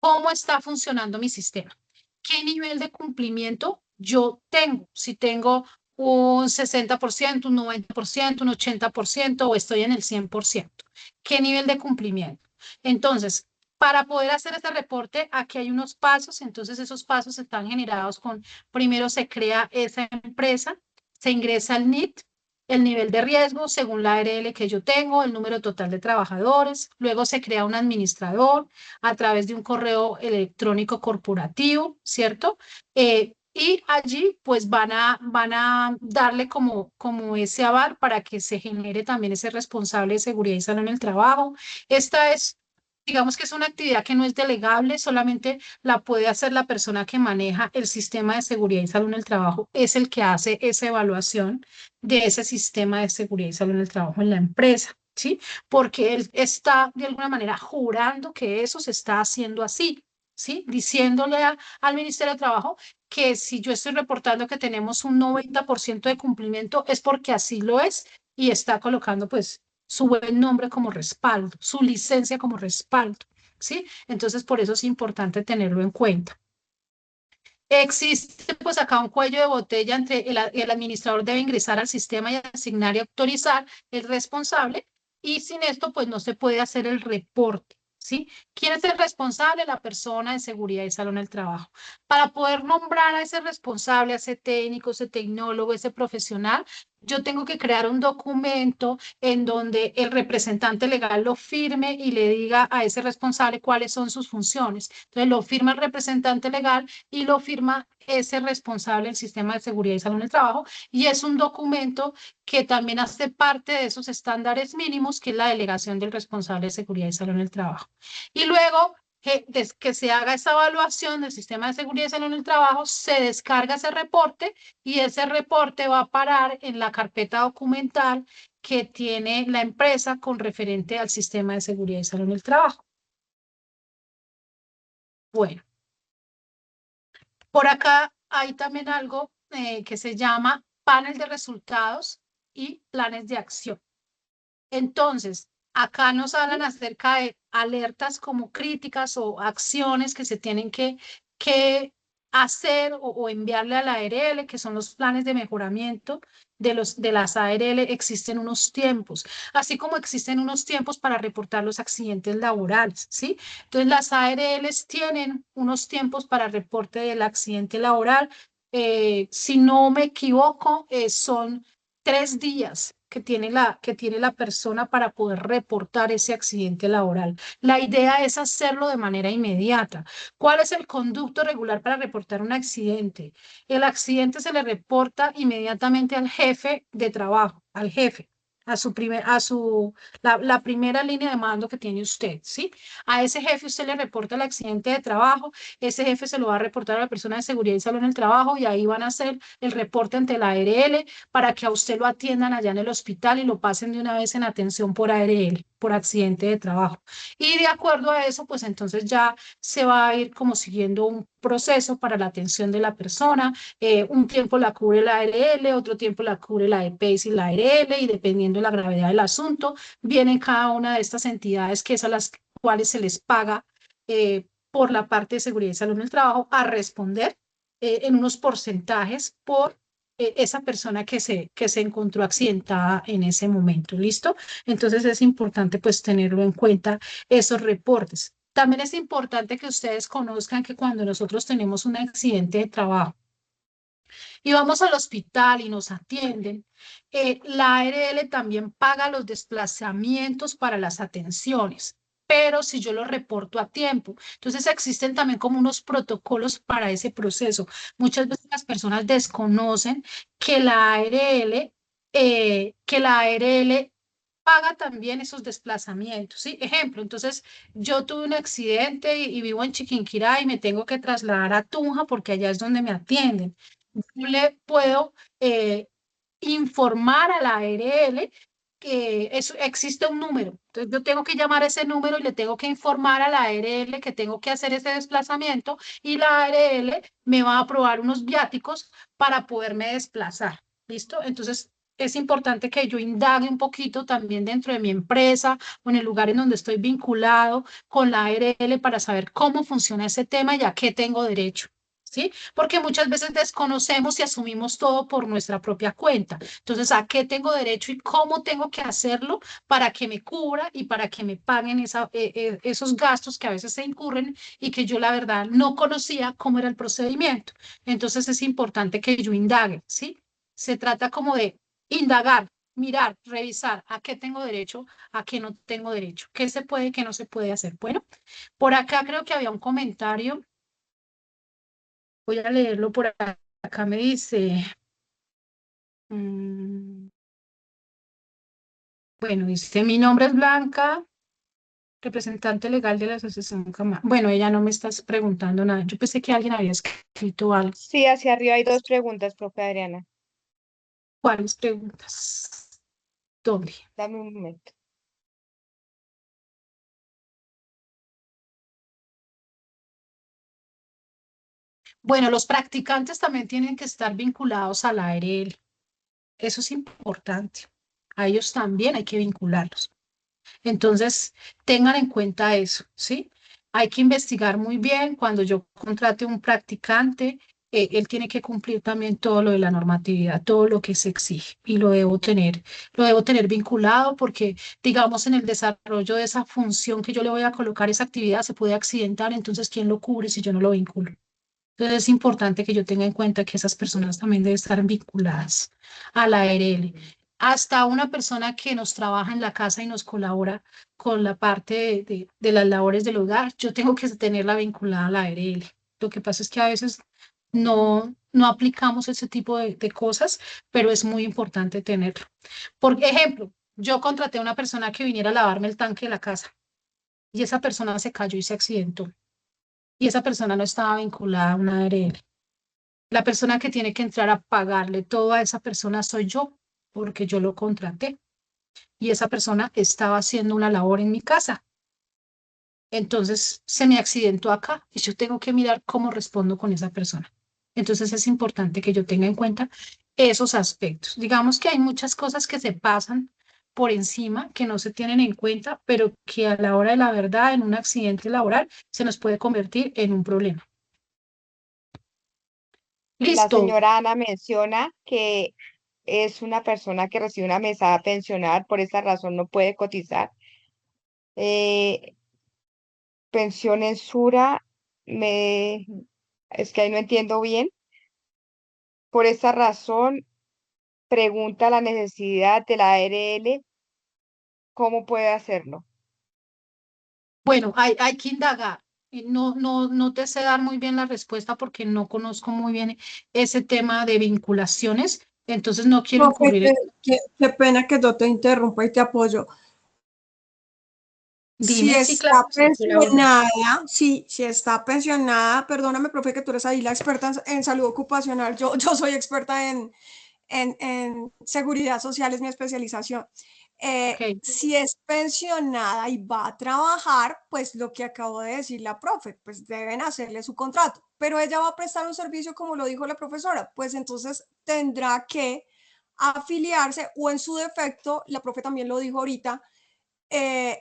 Speaker 3: cómo está funcionando mi sistema, qué nivel de cumplimiento yo tengo, si tengo un 60%, un 90%, un 80% o estoy en el 100%. ¿Qué nivel de cumplimiento? Entonces, para poder hacer este reporte, aquí hay unos pasos, entonces esos pasos están generados con, primero se crea esa empresa, se ingresa el NIT, el nivel de riesgo según la ARL que yo tengo, el número total de trabajadores, luego se crea un administrador a través de un correo electrónico corporativo, ¿cierto? Y allí pues van a darle como ese aval para que se genere también ese responsable de seguridad y salud en el trabajo. Esta es, digamos que es una actividad que no es delegable, solamente la puede hacer la persona que maneja el sistema de seguridad y salud en el trabajo, es el que hace esa evaluación de ese sistema de seguridad y salud en el trabajo en la empresa, ¿sí? Porque él está de alguna manera jurando que eso se está haciendo así, ¿sí? Diciéndole al Ministerio de Trabajo que si yo estoy reportando que tenemos un 90% de cumplimiento es porque así lo es y está colocando pues su buen nombre como respaldo, su licencia como respaldo, ¿sí? Entonces por eso es importante tenerlo en cuenta. Existe pues acá un cuello de botella entre el administrador debe ingresar al sistema y asignar y autorizar el responsable y sin esto pues no se puede hacer el reporte, ¿sí? ¿Quién es el responsable? La persona de seguridad y salud en el trabajo. Para poder nombrar a ese responsable, a ese técnico, ese tecnólogo, ese profesional, yo tengo que crear un documento en donde el representante legal lo firme y le diga a ese responsable cuáles son sus funciones. Entonces lo firma el representante legal y lo firma ese responsable del sistema de seguridad y salud en el trabajo y es un documento que también hace parte de esos estándares mínimos que es la delegación del responsable de seguridad y salud en el trabajo. Y luego que se haga esa evaluación del sistema de seguridad y salud en el trabajo, se descarga ese reporte y ese reporte va a parar en la carpeta documental que tiene la empresa con referente al sistema de seguridad y salud en el trabajo. Bueno, por acá hay también algo que se llama panel de resultados y planes de acción. Entonces, acá nos hablan acerca de alertas como críticas o acciones que se tienen que hacer o enviarle a la ARL, que son los planes de mejoramiento de las ARL. Existen unos tiempos, así como existen unos tiempos para reportar los accidentes laborales, ¿sí? Entonces, las ARLs tienen unos tiempos para reporte del accidente laboral. Si no me equivoco, son 3 días que tiene la persona para poder reportar ese accidente laboral. La idea es hacerlo de manera inmediata. ¿Cuál es el conducto regular para reportar un accidente? El accidente se le reporta inmediatamente al jefe de trabajo, al jefe, la primera línea de mando que tiene usted, ¿sí? A ese jefe usted le reporta el accidente de trabajo, ese jefe se lo va a reportar a la persona de seguridad y salud en el trabajo y ahí van a hacer el reporte ante la ARL para que a usted lo atiendan allá en el hospital y lo pasen de una vez en atención por ARL, por accidente de trabajo. Y de acuerdo a eso, pues entonces ya se va a ir como siguiendo un proceso para la atención de la persona. Un tiempo la cubre la ARL, otro tiempo la cubre la EPS y la ARL, y dependiendo de la gravedad del asunto, vienen cada una de estas entidades que es a las cuales se les paga por la parte de seguridad y salud en el trabajo a responder en unos porcentajes por esa persona que se encontró accidentada en ese momento, ¿listo? Entonces es importante pues tenerlo en cuenta esos reportes. También es importante que ustedes conozcan que cuando nosotros tenemos un accidente de trabajo y vamos al hospital y nos atienden, la ARL también paga los desplazamientos para las atenciones, pero si yo lo reporto a tiempo. Entonces existen también como unos protocolos para ese proceso. Muchas veces las personas desconocen que la ARL paga también esos desplazamientos, ¿sí? Ejemplo, entonces yo tuve un accidente y vivo en Chiquinquirá y me tengo que trasladar a Tunja porque allá es donde me atienden. Yo le puedo informar a la ARL que existe un número. Entonces yo tengo que llamar a ese número y le tengo que informar a la ARL que tengo que hacer ese desplazamiento y la ARL me va a aprobar unos viáticos para poderme desplazar. ¿Listo? Entonces es importante que yo indague un poquito también dentro de mi empresa o en el lugar en donde estoy vinculado con la ARL para saber cómo funciona ese tema y a qué tengo derecho. ¿sí? Porque muchas veces desconocemos y asumimos todo por nuestra propia cuenta. Entonces, ¿a qué tengo derecho y cómo tengo que hacerlo para que me cubra y para que me paguen esos gastos que a veces se incurren y que yo la verdad no conocía cómo era el procedimiento? Entonces, es importante que yo indague, ¿sí? Se trata como de indagar, mirar, revisar a qué tengo derecho, a qué no tengo derecho, qué se puede y qué no se puede hacer. Bueno, por acá creo que había un comentario. Voy a leerlo por acá. Acá me dice, mm, bueno, dice, mi nombre es Blanca, representante legal de la Asociación Cama. Bueno, ella no me está preguntando nada. Yo pensé que alguien había escrito algo.
Speaker 11: Sí, hacia arriba hay 2 preguntas, profe Adriana.
Speaker 3: ¿Cuáles preguntas? ¿Dónde?
Speaker 11: Dame un momento.
Speaker 3: Bueno, los practicantes también tienen que estar vinculados a la ARL. Eso es importante. A ellos también hay que vincularlos. Entonces, tengan en cuenta eso, ¿sí? Hay que investigar muy bien cuando yo contrate un practicante, él tiene que cumplir también todo lo de la normatividad, todo lo que se exige y lo debo tener vinculado porque, digamos, en el desarrollo de esa función que yo le voy a colocar, esa actividad se puede accidentar, entonces, ¿quién lo cubre si yo no lo vinculo? Entonces, es importante que yo tenga en cuenta que esas personas también deben estar vinculadas a la ARL. Hasta una persona que nos trabaja en la casa y nos colabora con la parte de las labores del hogar, yo tengo que tenerla vinculada a la ARL. Lo que pasa es que a veces no aplicamos ese tipo de cosas, pero es muy importante tenerlo. Por ejemplo, yo contraté a una persona que viniera a lavarme el tanque de la casa y esa persona se cayó y se accidentó y esa persona no estaba vinculada a una ARL. La persona que tiene que entrar a pagarle todo a esa persona soy yo, porque yo lo contraté. Y esa persona estaba haciendo una labor en mi casa. Entonces se me accidentó acá y yo tengo que mirar cómo respondo con esa persona. Entonces es importante que yo tenga en cuenta esos aspectos. Digamos que hay muchas cosas que se pasan por encima, que no se tienen en cuenta, pero que a la hora de la verdad, en un accidente laboral, se nos puede convertir en un problema.
Speaker 11: La
Speaker 3: Listo.
Speaker 11: señora Ana menciona que es una persona que recibe una mesada pensional, por esa razón no puede cotizar. Pensión en Sura, es que ahí no entiendo bien. Por esa razón, pregunta la necesidad de la ARL, ¿cómo puede hacerlo?
Speaker 3: Bueno, hay que indagar. No te sé dar muy bien la respuesta porque no conozco muy bien ese tema de vinculaciones, entonces no quiero
Speaker 8: Profe,
Speaker 3: incurrir en...
Speaker 8: qué pena que yo te interrumpa y te apoyo. Si
Speaker 3: Dime, sí, claro,
Speaker 8: está
Speaker 3: sí, colaboro.
Speaker 8: pensionada, si está pensionada, perdóname, profe, que tú eres ahí la experta en salud ocupacional. Yo soy experta en seguridad social, es mi especialización.
Speaker 3: Ok.
Speaker 8: Si es pensionada y va a trabajar, pues lo que acabo de decir la profe, pues deben hacerle su contrato, pero ella va a prestar un servicio como lo dijo la profesora, pues entonces tendrá que afiliarse o en su defecto, la profe también lo dijo ahorita,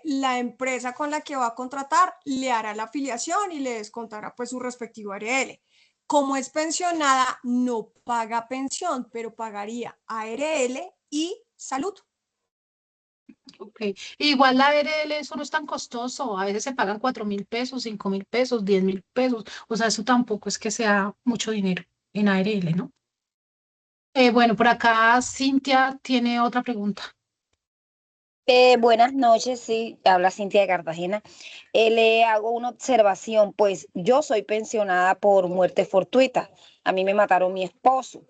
Speaker 8: la empresa con la que va a contratar le hará la afiliación y le descontará pues su respectivo ARL. Como es pensionada, no paga pensión, pero pagaría ARL y salud.
Speaker 3: Ok. Igual la ARL, eso no es tan costoso. A veces se pagan 4.000 pesos, 5.000 pesos, 10.000 pesos. O sea, eso tampoco es que sea mucho dinero en ARL, ¿no? Bueno, por acá Cintia tiene otra pregunta.
Speaker 13: Buenas noches, sí, habla Cintia de Cartagena. Le hago una observación, pues yo soy pensionada por muerte fortuita. A mí me mataron mi esposo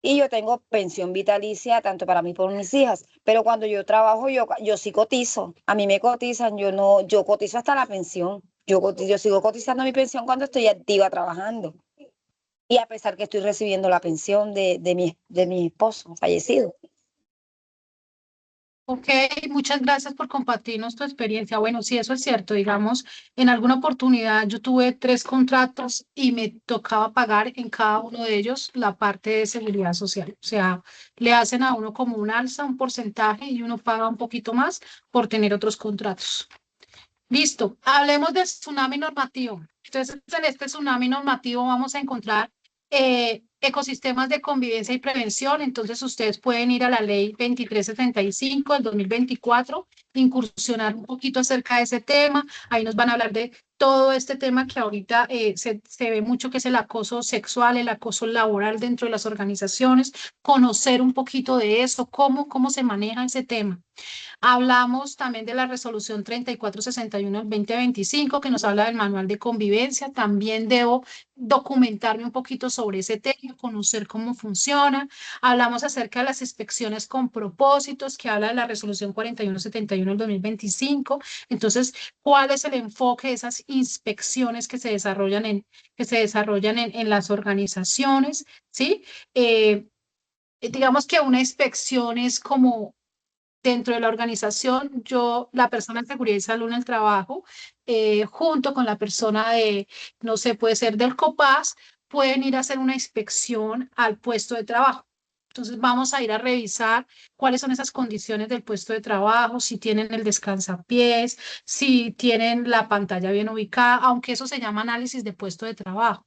Speaker 13: y yo tengo pensión vitalicia tanto para mí como para mis hijas. Pero cuando yo trabajo, yo sí cotizo. A mí me cotizan, yo no, yo cotizo hasta la pensión. Yo sigo cotizando mi pensión cuando estoy activa trabajando. Y a pesar que estoy recibiendo la pensión de mi esposo fallecido.
Speaker 3: Ok, muchas gracias por compartirnos tu experiencia. Bueno, sí, eso es cierto. Digamos, en alguna oportunidad yo tuve 3 contratos y me tocaba pagar en cada uno de ellos la parte de seguridad social. O sea, le hacen a uno como un alza, un porcentaje y uno paga un poquito más por tener otros contratos. Listo, hablemos del tsunami normativo. Entonces, en este tsunami normativo vamos a encontrar ecosistemas de convivencia y prevención. Entonces, ustedes pueden ir a la ley 2375 del 2024, incursionar un poquito acerca de ese tema. Ahí nos van a hablar de todo este tema que ahorita se ve mucho, que es el acoso sexual, el acoso laboral dentro de las organizaciones, conocer un poquito de eso, cómo se maneja ese tema. Hablamos también de la resolución 3461 del 2025, que nos habla del manual de convivencia. También debo documentarme un poquito sobre ese tema, conocer cómo funciona. Hablamos acerca de las inspecciones con propósitos, que habla de la resolución 4171 del 2025. Entonces, ¿cuál es el enfoque de esas inspecciones que se desarrollan en las organizaciones? ¿Sí? Digamos que una inspección es como dentro de la organización, la persona de seguridad y salud en el trabajo, junto con la persona no sé, puede ser del COPAS, pueden ir a hacer una inspección al puesto de trabajo. Entonces vamos a ir a revisar cuáles son esas condiciones del puesto de trabajo, si tienen el descansapiés, si tienen la pantalla bien ubicada, aunque eso se llama análisis de puesto de trabajo.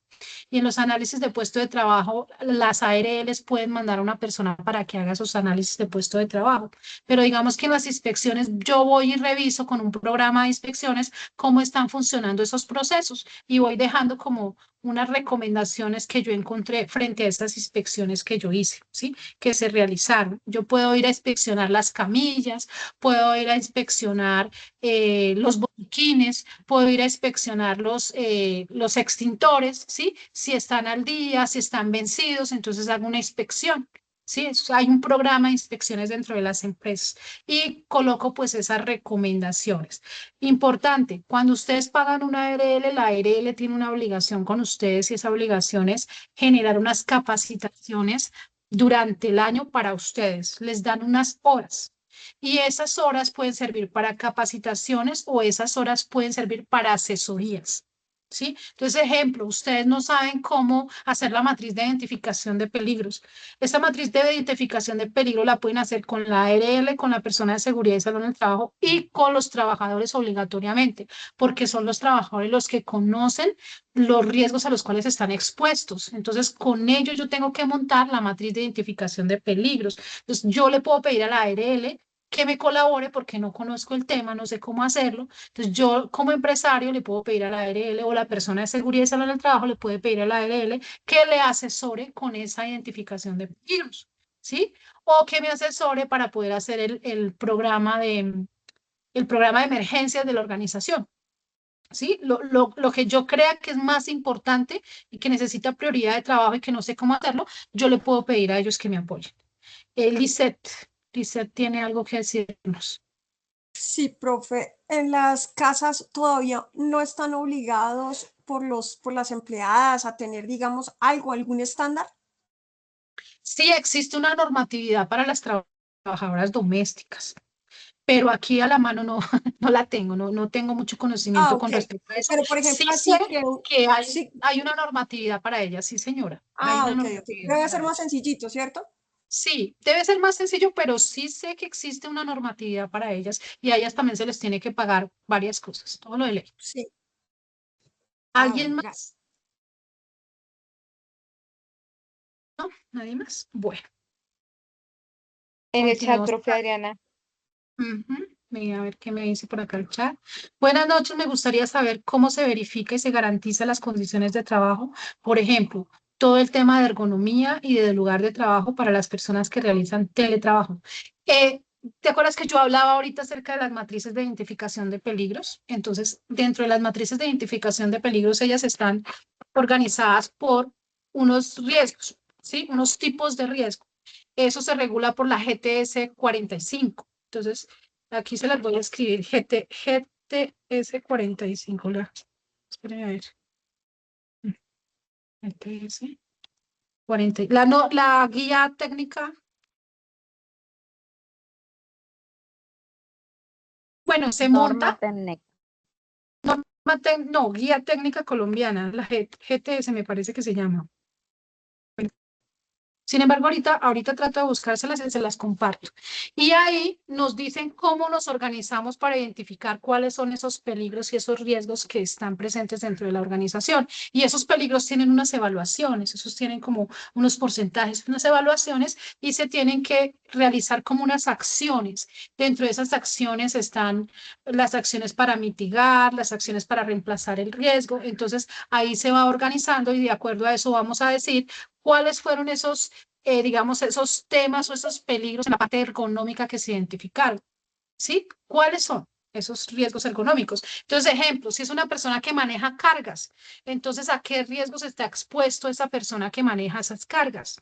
Speaker 3: Y en los análisis de puesto de trabajo, las ARLs pueden mandar a una persona para que haga esos análisis de puesto de trabajo. Pero digamos que en las inspecciones yo voy y reviso con un programa de inspecciones cómo están funcionando esos procesos y voy dejando como unas recomendaciones que yo encontré frente a esas inspecciones que yo hice, ¿sí? Que se realizaron. Yo puedo ir a inspeccionar las camillas, puedo ir a inspeccionar los botiquines, puedo ir a inspeccionar los extintores, ¿sí? Si están al día, si están vencidos, entonces hago una inspección. Sí, hay un programa de inspecciones dentro de las empresas y coloco pues esas recomendaciones. Importante, cuando ustedes pagan una ARL, la ARL tiene una obligación con ustedes y esa obligación es generar unas capacitaciones durante el año para ustedes. Les dan unas horas y esas horas pueden servir para capacitaciones o esas horas pueden servir para asesorías. ¿Sí? Entonces, ejemplo, ustedes no saben cómo hacer la matriz de identificación de peligros. Esta matriz de identificación de peligro la pueden hacer con la ARL, con la persona de seguridad y salud en el trabajo y con los trabajadores obligatoriamente, porque son los trabajadores los que conocen los riesgos a los cuales están expuestos. Entonces, con ellos yo tengo que montar la matriz de identificación de peligros. Entonces, yo le puedo pedir a la ARL que me colabore porque no conozco el tema, no sé cómo hacerlo. Entonces, yo como empresario le puedo pedir a la ARL o la persona de seguridad y salud en el trabajo le puede pedir a la ARL que le asesore con esa identificación de peligros, ¿sí? O que me asesore para poder hacer el programa de emergencias de la organización. ¿Sí? Lo que yo crea que es más importante y que necesita prioridad de trabajo y que no sé cómo hacerlo, yo le puedo pedir a ellos que me apoyen. Lisette tiene algo que decirnos.
Speaker 8: Sí, profe, en las casas todavía no están obligados por las empleadas a tener, digamos, algún estándar.
Speaker 3: Sí, existe una normatividad para las trabajadoras domésticas, pero aquí a la mano no, no la tengo, no tengo mucho conocimiento con respecto a eso.
Speaker 8: Pero, por ejemplo,
Speaker 3: Sí sé que hay una normatividad para ellas, sí, señora. Hay una normatividad
Speaker 8: Debe
Speaker 3: para
Speaker 8: ser más
Speaker 3: ellas.
Speaker 8: sencillito, ¿cierto?
Speaker 3: Sí, debe ser más sencillo, pero sí sé que existe una normatividad para ellas y a ellas también se les tiene que pagar varias cosas, todo lo de ley.
Speaker 8: Sí.
Speaker 3: ¿Alguien
Speaker 8: Bueno,
Speaker 3: más? ¿No? ¿Nadie más? Bueno.
Speaker 11: En el chat,
Speaker 3: Continuemos.
Speaker 11: profe Adriana.
Speaker 3: Mira, a ver qué me dice por acá el chat. Buenas noches, me gustaría saber cómo se verifica y se garantiza las condiciones de trabajo. Por ejemplo, todo el tema de ergonomía y del lugar de trabajo para las personas que realizan teletrabajo. ¿Te acuerdas que yo hablaba ahorita acerca de las matrices de identificación de peligros? Entonces, dentro de las matrices de identificación de peligros, ellas están organizadas por unos riesgos, ¿sí? Unos tipos de riesgo. Eso se regula por la GTS 45. Entonces, aquí se las voy a escribir. GTS 45. Esperen a ver. GTS 40. La guía técnica. Bueno, se monta. No, guía técnica colombiana. La GTS me parece que se llama. Sin embargo, ahorita trato de buscárselas y se las comparto. Y ahí nos dicen cómo nos organizamos para identificar cuáles son esos peligros y esos riesgos que están presentes dentro de la organización. Y esos peligros tienen unas evaluaciones, esos tienen como unos porcentajes, unas evaluaciones y se tienen que realizar como unas acciones. Dentro de esas acciones están las acciones para mitigar, las acciones para reemplazar el riesgo. Entonces, ahí se va organizando y de acuerdo a eso vamos a decir cuáles fueron esos, digamos, esos temas o esos peligros en la parte ergonómica que se identificaron. ¿Sí? ¿Cuáles son esos riesgos ergonómicos? Entonces, ejemplo, si es una persona que maneja cargas, entonces, ¿a qué riesgos está expuesto esa persona que maneja esas cargas?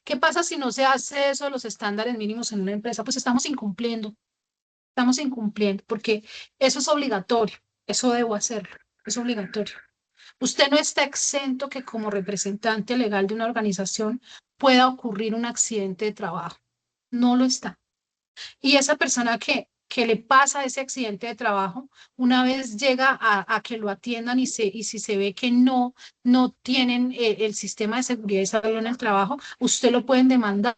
Speaker 3: ¿Qué pasa si no se hace eso de los estándares mínimos en una empresa? Pues estamos incumpliendo, porque eso es obligatorio, eso debo hacerlo, es obligatorio. Usted no está exento que como representante legal de una organización pueda ocurrir un accidente de trabajo. No lo está. Y esa persona que le pasa ese accidente de trabajo, una vez llega a que lo atiendan y si se ve que no tienen el sistema de seguridad y salud en el trabajo, usted lo pueden demandar.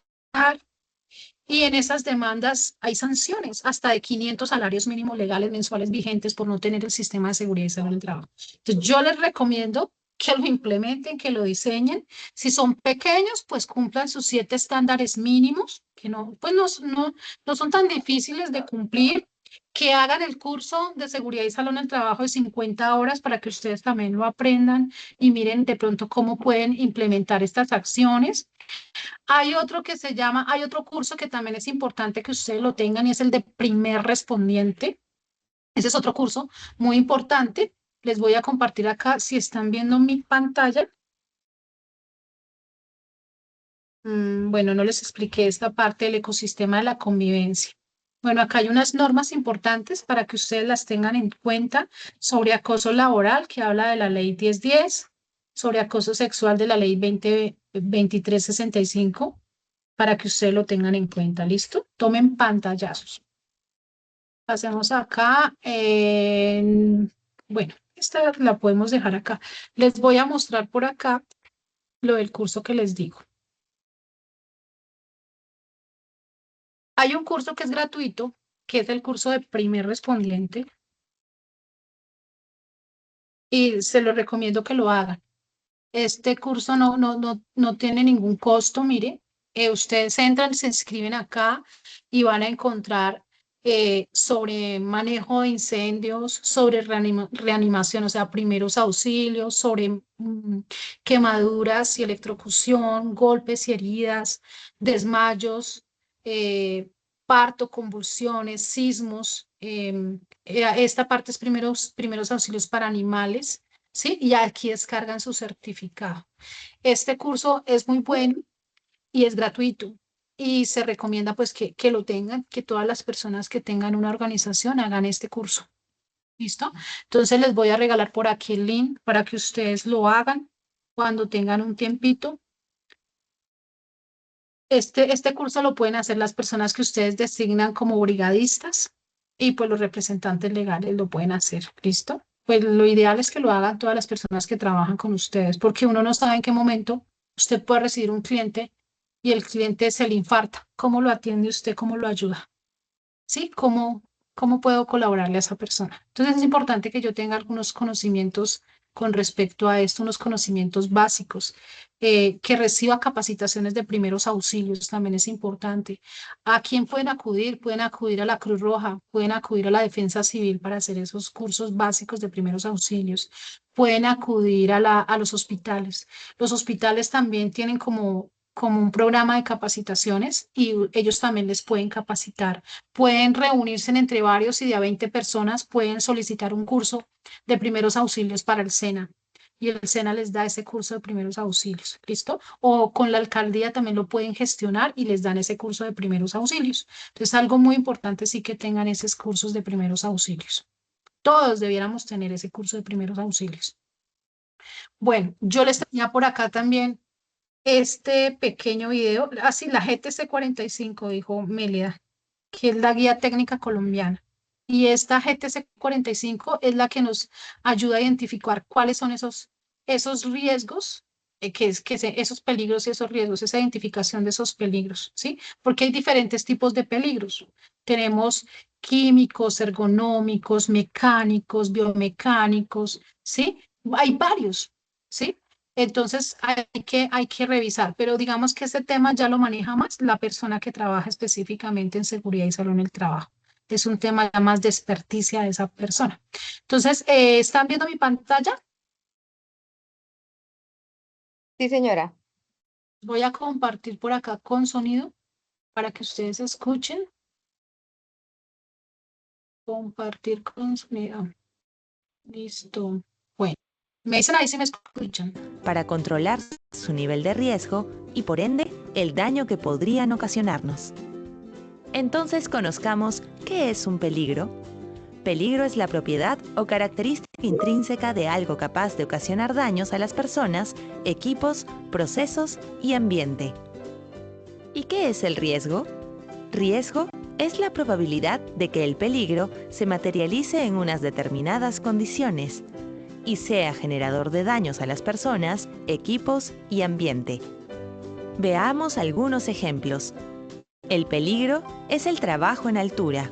Speaker 3: Y en esas demandas hay sanciones, hasta de 500 salarios mínimos legales mensuales vigentes por no tener el sistema de seguridad y salud en el trabajo. Entonces, yo les recomiendo que lo implementen, que lo diseñen. Si son pequeños, pues cumplan sus 7 estándares mínimos, que pues no son tan difíciles de cumplir, que hagan el curso de seguridad y salud en el trabajo de 50 horas para que ustedes también lo aprendan y miren de pronto cómo pueden implementar estas acciones. Hay otro curso que también es importante que ustedes lo tengan y es el de primer respondiente. Ese es otro curso muy importante. Les voy a compartir acá si están viendo mi pantalla. Bueno, no les expliqué esta parte del ecosistema de la convivencia. Bueno, acá hay unas normas importantes para que ustedes las tengan en cuenta sobre acoso laboral, que habla de la ley 1010, sobre acoso sexual de la ley 2365, para que ustedes lo tengan en cuenta. ¿Listo? Tomen pantallazos. Pasemos acá. Bueno, esta la podemos dejar acá. Les voy a mostrar por acá lo del curso que les digo. Hay un curso que es gratuito, que es el curso de primer respondiente. Y se lo recomiendo que lo hagan. Este curso no tiene ningún costo, mire. Ustedes entran, se inscriben acá y van a encontrar sobre manejo de incendios, sobre reanimación, o sea, primeros auxilios, sobre quemaduras y electrocución, golpes y heridas, desmayos, parto, convulsiones, sismos. Esta parte es primeros auxilios para animales, ¿sí? Y aquí descargan su certificado. Este curso es muy bueno y es gratuito. Y se recomienda pues que lo tengan, que todas las personas que tengan una organización hagan este curso. ¿Listo? Entonces les voy a regalar por aquí el link para que ustedes lo hagan cuando tengan un tiempito. Este curso lo pueden hacer las personas que ustedes designan como brigadistas y pues los representantes legales lo pueden hacer. ¿Listo? Pues lo ideal es que lo hagan todas las personas que trabajan con ustedes, porque uno no sabe en qué momento usted puede recibir un cliente y el cliente se le infarta. ¿Cómo lo atiende usted? ¿Cómo lo ayuda? ¿Sí? ¿Cómo puedo colaborarle a esa persona? Entonces es importante que yo tenga algunos conocimientos con respecto a esto, unos conocimientos básicos, que reciba capacitaciones de primeros auxilios, también es importante. ¿A quién pueden acudir? Pueden acudir a la Cruz Roja, pueden acudir a la Defensa Civil para hacer esos cursos básicos de primeros auxilios, pueden acudir a los hospitales. Los hospitales también tienen como un programa de capacitaciones y ellos también les pueden capacitar. Pueden reunirse entre varios y de a 20 personas pueden solicitar un curso de primeros auxilios para el SENA y el SENA les da ese curso de primeros auxilios, ¿listo? O con la alcaldía también lo pueden gestionar y les dan ese curso de primeros auxilios. Entonces, algo muy importante sí que tengan esos cursos de primeros auxilios. Todos debiéramos tener ese curso de primeros auxilios. Bueno, yo les tenía por acá también este pequeño video, así la GTC 45, dijo Mélida, que es la guía técnica colombiana. Y esta GTC 45 es la que nos ayuda a identificar cuáles son esos riesgos esos peligros y esos riesgos, esa identificación de esos peligros, ¿sí? Porque hay diferentes tipos de peligros. Tenemos químicos, ergonómicos, mecánicos, biomecánicos, ¿sí? Hay varios, ¿sí? Entonces hay que revisar, pero digamos que ese tema ya lo maneja más la persona que trabaja específicamente en seguridad y salud en el trabajo. Es un tema ya más de experticia de esa persona. Entonces, ¿están viendo mi pantalla?
Speaker 11: Sí, señora.
Speaker 3: Voy a compartir por acá con sonido para que ustedes escuchen. Compartir con sonido. Listo. Bueno, me dicen ahí si me escuchan.
Speaker 14: Para controlar su nivel de riesgo y por ende el daño que podrían ocasionarnos. Entonces conozcamos qué es un peligro. Peligro es la propiedad o característica intrínseca de algo capaz de ocasionar daños a las personas, equipos, procesos y ambiente. ¿Y qué es el riesgo? Riesgo es la probabilidad de que el peligro se materialice en unas determinadas condiciones y sea generador de daños a las personas, equipos y ambiente. Veamos algunos ejemplos. El peligro es el trabajo en altura.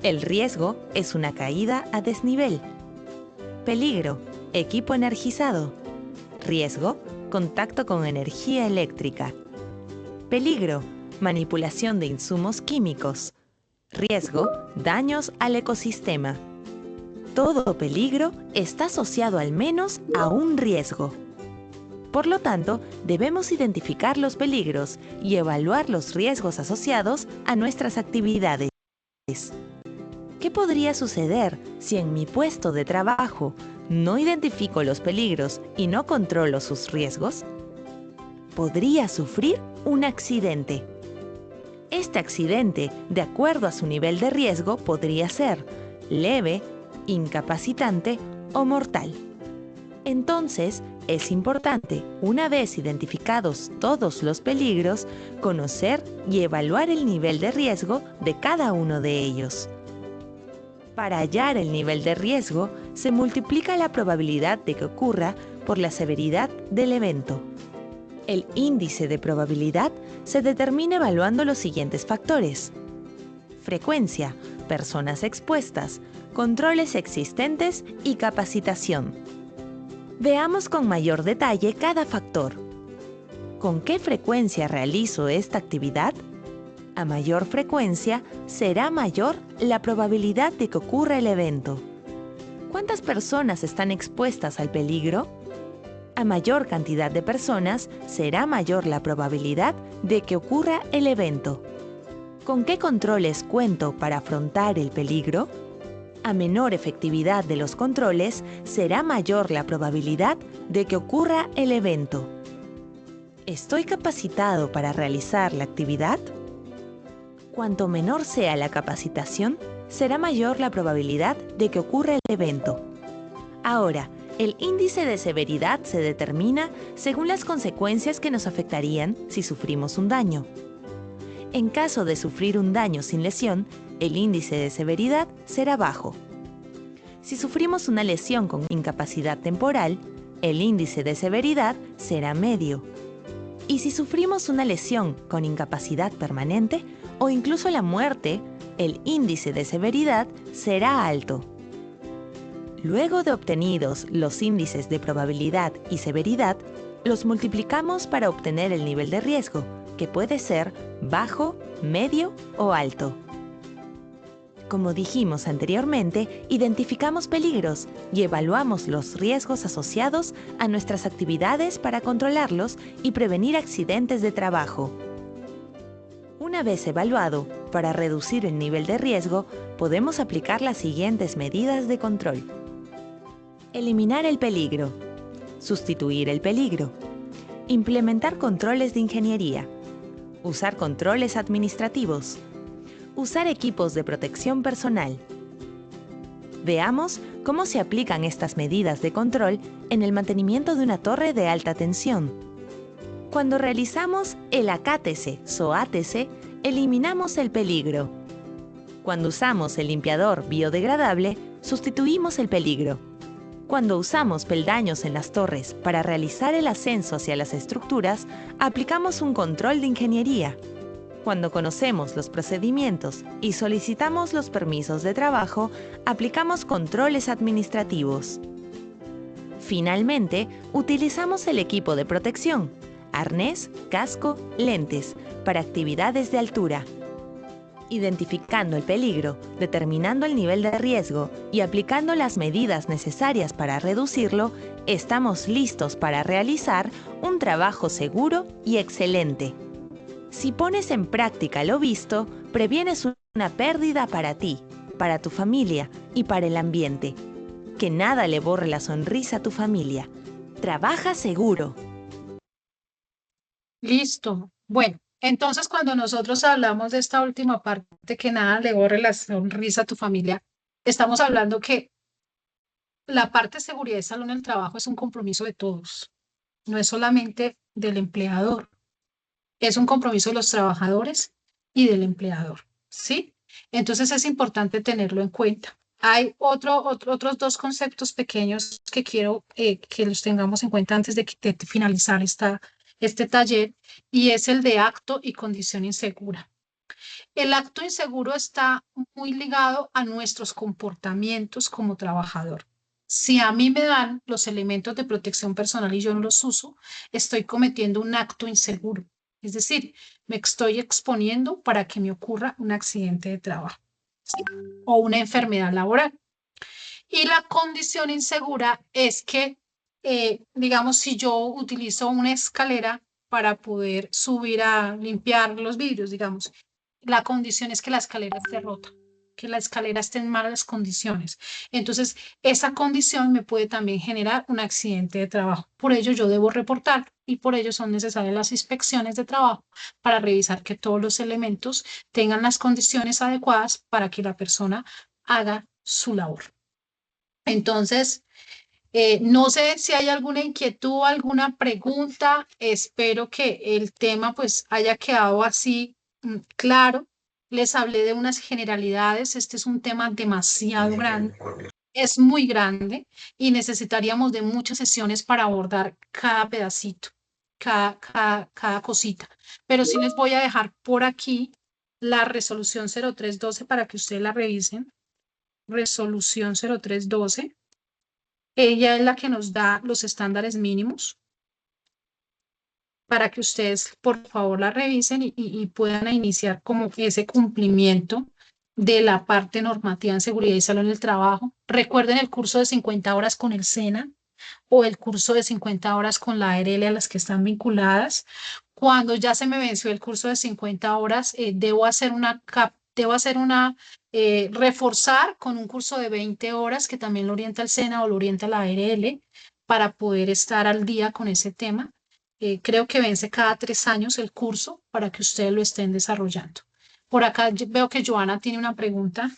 Speaker 14: El riesgo es una caída a desnivel. Peligro, equipo energizado. Riesgo, contacto con energía eléctrica. Peligro, manipulación de insumos químicos. Riesgo, daños al ecosistema. Todo peligro está asociado al menos a un riesgo. Por lo tanto, debemos identificar los peligros y evaluar los riesgos asociados a nuestras actividades. ¿Qué podría suceder si en mi puesto de trabajo no identifico los peligros y no controlo sus riesgos? Podría sufrir un accidente. Este accidente, de acuerdo a su nivel de riesgo, podría ser leve, incapacitante o mortal. Entonces, es importante, una vez identificados todos los peligros, conocer y evaluar el nivel de riesgo de cada uno de ellos. Para hallar el nivel de riesgo, se multiplica la probabilidad de que ocurra por la severidad del evento. El índice de probabilidad se determina evaluando los siguientes factores: frecuencia, personas expuestas, controles existentes y capacitación. Veamos con mayor detalle cada factor. ¿Con qué frecuencia realizo esta actividad? A mayor frecuencia, será mayor la probabilidad de que ocurra el evento. ¿Cuántas personas están expuestas al peligro? A mayor cantidad de personas, será mayor la probabilidad de que ocurra el evento. ¿Con qué controles cuento para afrontar el peligro? A menor efectividad de los controles, será mayor la probabilidad de que ocurra el evento. ¿Estoy capacitado para realizar la actividad? Cuanto menor sea la capacitación, será mayor la probabilidad de que ocurra el evento. Ahora, el índice de severidad se determina según las consecuencias que nos afectarían si sufrimos un daño. En caso de sufrir un daño sin lesión, el índice de severidad será bajo. Si sufrimos una lesión con incapacidad temporal, el índice de severidad será medio. Y si sufrimos una lesión con incapacidad permanente o incluso la muerte, el índice de severidad será alto. Luego de obtenidos los índices de probabilidad y severidad, los multiplicamos para obtener el nivel de riesgo, que puede ser bajo, medio o alto. Como dijimos anteriormente, identificamos peligros y evaluamos los riesgos asociados a nuestras actividades para controlarlos y prevenir accidentes de trabajo. Una vez evaluado, para reducir el nivel de riesgo, podemos aplicar las siguientes medidas de control. Eliminar el peligro. Sustituir el peligro. Implementar controles de ingeniería. Usar controles administrativos. Usar equipos de protección personal. Veamos cómo se aplican estas medidas de control en el mantenimiento de una torre de alta tensión. Cuando realizamos el AKTC-SOATC, eliminamos el peligro. Cuando usamos el limpiador biodegradable, sustituimos el peligro. Cuando usamos peldaños en las torres para realizar el ascenso hacia las estructuras, aplicamos un control de ingeniería. Cuando conocemos los procedimientos y solicitamos los permisos de trabajo, aplicamos controles administrativos. Finalmente, utilizamos el equipo de protección, arnés, casco, lentes, para actividades de altura. Identificando el peligro, determinando el nivel de riesgo y aplicando las medidas necesarias para reducirlo, estamos listos para realizar un trabajo seguro y excelente. Si pones en práctica lo visto, previenes una pérdida para ti, para tu familia y para el ambiente. Que nada le borre la sonrisa a tu familia. Trabaja seguro.
Speaker 3: Listo. Bueno, entonces cuando nosotros hablamos de esta última parte, que nada le borre la sonrisa a tu familia, estamos hablando que la parte de seguridad y salud en el trabajo es un compromiso de todos, no es solamente del empleador, es un compromiso de los trabajadores y del empleador, ¿sí? Entonces es importante tenerlo en cuenta. Hay otros dos conceptos pequeños que quiero que los tengamos en cuenta antes de finalizar este taller, y es el de acto y condición insegura. El acto inseguro está muy ligado a nuestros comportamientos como trabajador. Si a mí me dan los elementos de protección personal y yo no los uso, estoy cometiendo un acto inseguro. Es decir, me estoy exponiendo para que me ocurra un accidente de trabajo, ¿sí? O una enfermedad laboral. Y la condición insegura es que, digamos, si yo utilizo una escalera para poder subir a limpiar los vidrios, digamos, la condición es que la escalera esté rota, que la escalera esté en malas condiciones. Entonces, esa condición me puede también generar un accidente de trabajo. Por ello, yo debo reportar y por ello son necesarias las inspecciones de trabajo para revisar que todos los elementos tengan las condiciones adecuadas para que la persona haga su labor. Entonces, no sé si hay alguna inquietud, alguna pregunta. Espero que el tema pues haya quedado así claro. Les hablé de unas generalidades. Este es un tema demasiado grande. Es muy grande y necesitaríamos de muchas sesiones para abordar cada pedacito, cada cosita. Pero sí les voy a dejar por aquí la resolución 0312 para que ustedes la revisen. Resolución 0312. Ella es la que nos da los estándares mínimos para que ustedes, por favor, la revisen y puedan iniciar como ese cumplimiento de la parte normativa en seguridad y salud en el trabajo. Recuerden el curso de 50 horas con el SENA o el curso de 50 horas con la ARL a las que están vinculadas. Cuando ya se me venció el curso de 50 horas, debo hacer reforzar con un curso de 20 horas que también lo orienta el SENA o lo orienta la ARL para poder estar al día con ese tema. Creo que vence cada 3 años el curso para que ustedes lo estén desarrollando. Por acá veo que Joana tiene una pregunta.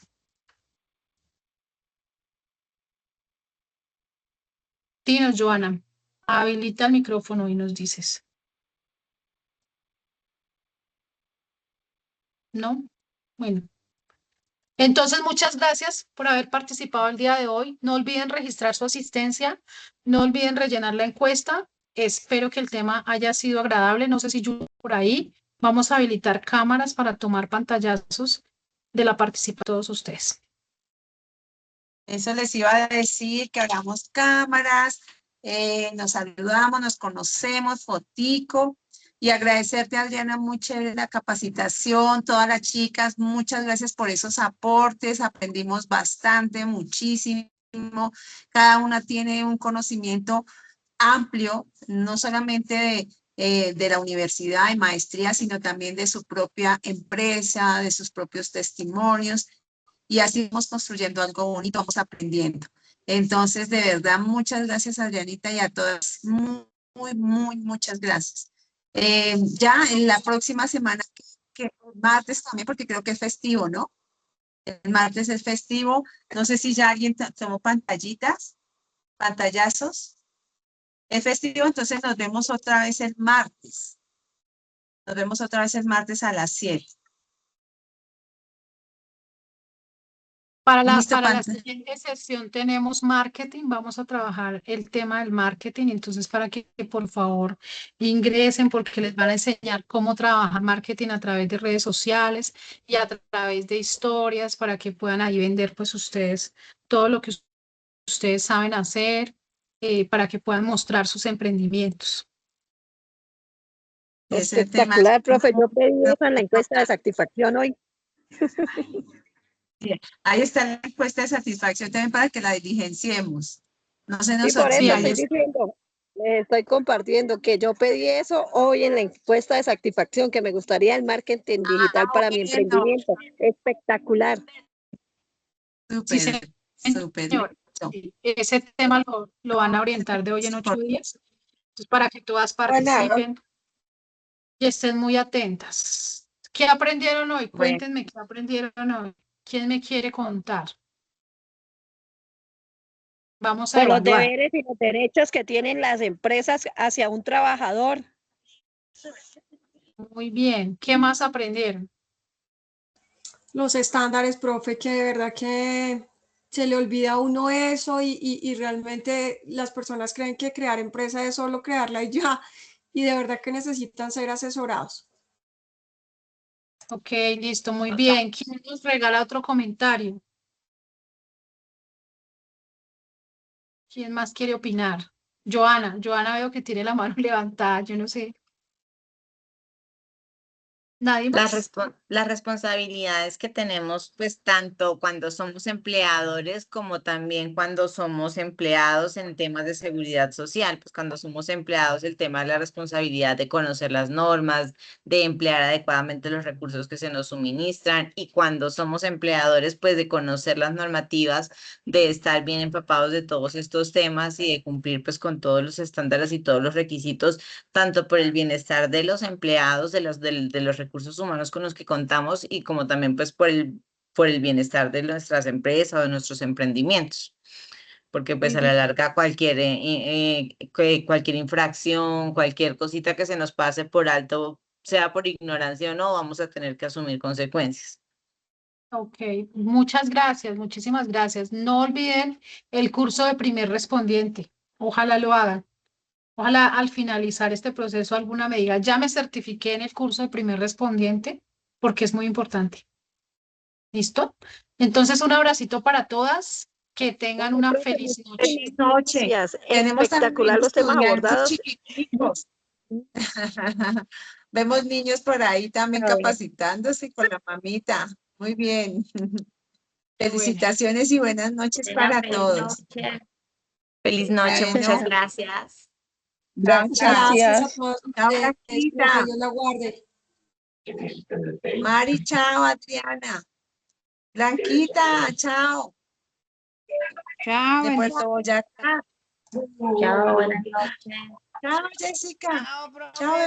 Speaker 3: Dinos, Joana, habilita el micrófono y nos dices. ¿No? Bueno. Entonces, muchas gracias por haber participado el día de hoy. No olviden registrar su asistencia. No olviden rellenar la encuesta. Espero que el tema haya sido agradable. No sé si yo por ahí vamos a habilitar cámaras para tomar pantallazos de la participación de todos ustedes.
Speaker 1: Eso les iba a decir, que hagamos cámaras, nos saludamos, nos conocemos, fotico, y agradecerte, Adriana, mucho la capacitación, todas las chicas, muchas gracias por esos aportes, aprendimos bastante, muchísimo, cada una tiene un conocimiento amplio, no solamente de la universidad y maestría, sino también de su propia empresa, de sus propios testimonios, y así vamos construyendo algo bonito, vamos aprendiendo. Entonces, de verdad, muchas gracias, Adrianita, y a todas, muchas gracias. Ya en la próxima semana, que martes también, porque creo que es festivo, ¿no? El martes es festivo. No sé si ya alguien tomó pantallazos. Es festivo, entonces nos vemos otra vez el martes. Nos vemos otra vez el martes a las 7. Listo,
Speaker 3: Para la
Speaker 1: Panta.
Speaker 3: siguiente sesión tenemos marketing, vamos a trabajar el tema del marketing, entonces para que por favor ingresen porque les van a enseñar cómo trabajar marketing a través de redes sociales y a través de historias para que puedan ahí vender pues ustedes todo lo que ustedes saben hacer, para que puedan mostrar sus emprendimientos.
Speaker 1: Ese tema
Speaker 5: Espectacular, profe. Yo pedí eso en la encuesta de satisfacción hoy.
Speaker 1: ahí está la encuesta de satisfacción también para que la diligenciemos. No se
Speaker 5: Sí,
Speaker 1: nos
Speaker 5: por eso
Speaker 3: Sí,
Speaker 1: olvide.
Speaker 3: ahí
Speaker 5: estoy
Speaker 3: está.
Speaker 5: diciendo, les estoy compartiendo que yo pedí eso hoy en la encuesta de satisfacción, que me gustaría el marketing digital para mi
Speaker 1: Bueno,
Speaker 5: emprendimiento. Espectacular.
Speaker 3: Sí,
Speaker 1: súper, súper.
Speaker 3: señor. Sí, ese tema lo van a orientar de hoy en 8 días. Entonces, para que todas participen y estén muy atentas. ¿Qué aprendieron hoy?
Speaker 1: Bueno.
Speaker 3: Cuéntenme qué aprendieron hoy. ¿Quién me quiere contar? Vamos a
Speaker 5: Por los
Speaker 3: evaluar.
Speaker 5: deberes y los derechos que tienen las empresas hacia un trabajador.
Speaker 3: Muy bien. ¿Qué más aprendieron?
Speaker 8: Los estándares, profe, que de verdad que se le olvida a uno eso y realmente las personas creen que crear empresa es solo crearla y ya, y de verdad que necesitan ser asesorados.
Speaker 3: Ok, listo, muy bien. ¿Quién nos regala otro comentario? ¿Quién más quiere opinar? Joana veo que tiene la mano levantada, yo no sé. ¿Nadie más?
Speaker 15: Las responsabilidades que tenemos, pues tanto cuando somos empleadores como también cuando somos empleados en temas de seguridad social, pues cuando somos empleados el tema de la responsabilidad de conocer las normas, de emplear adecuadamente los recursos que se nos suministran y cuando somos empleadores, pues de conocer las normativas, de estar bien empapados de todos estos temas y de cumplir pues con todos los estándares y todos los requisitos tanto por el bienestar de los empleados, de los recursos humanos con los que contamos y como también pues por el bienestar de nuestras empresas o de nuestros emprendimientos. Porque pues
Speaker 8: Muy
Speaker 15: a la
Speaker 8: bien.
Speaker 15: larga cualquier infracción, cualquier cosita que se nos pase por alto, sea por ignorancia o no, vamos a tener que asumir consecuencias.
Speaker 3: Ok, muchas gracias, muchísimas gracias. No olviden el curso de primer respondiente. Ojalá lo hagan. Ojalá al finalizar este proceso alguna me diga, ya me certifiqué en el curso de primer respondiente, porque es muy importante. ¿Listo? Entonces, un abracito para todas. Que tengan una
Speaker 5: Profe,
Speaker 3: feliz noche.
Speaker 1: Feliz noche.
Speaker 5: gracias.
Speaker 1: Tenemos también
Speaker 5: Espectacular los temas
Speaker 1: estudiantes
Speaker 5: abordados.
Speaker 1: chiquiticos. Vemos niños por ahí también capacitándose con la mamita. Muy bien. Felicitaciones y buenas noches para todos.
Speaker 15: Feliz noche,
Speaker 1: Bueno.
Speaker 15: muchas gracias.
Speaker 8: Gracias a
Speaker 1: Chao.
Speaker 8: todos
Speaker 1: Chao,
Speaker 8: ustedes,
Speaker 1: Blanquita.
Speaker 8: profe, Dios la guarde.
Speaker 1: Mari, chao, Adriana. Blanquita, chao.
Speaker 7: Chao,
Speaker 1: De Puerto Boyacá.
Speaker 15: Chao, buenas noches.
Speaker 1: Chao, Jessica.
Speaker 7: Chao, profe.
Speaker 1: Chao.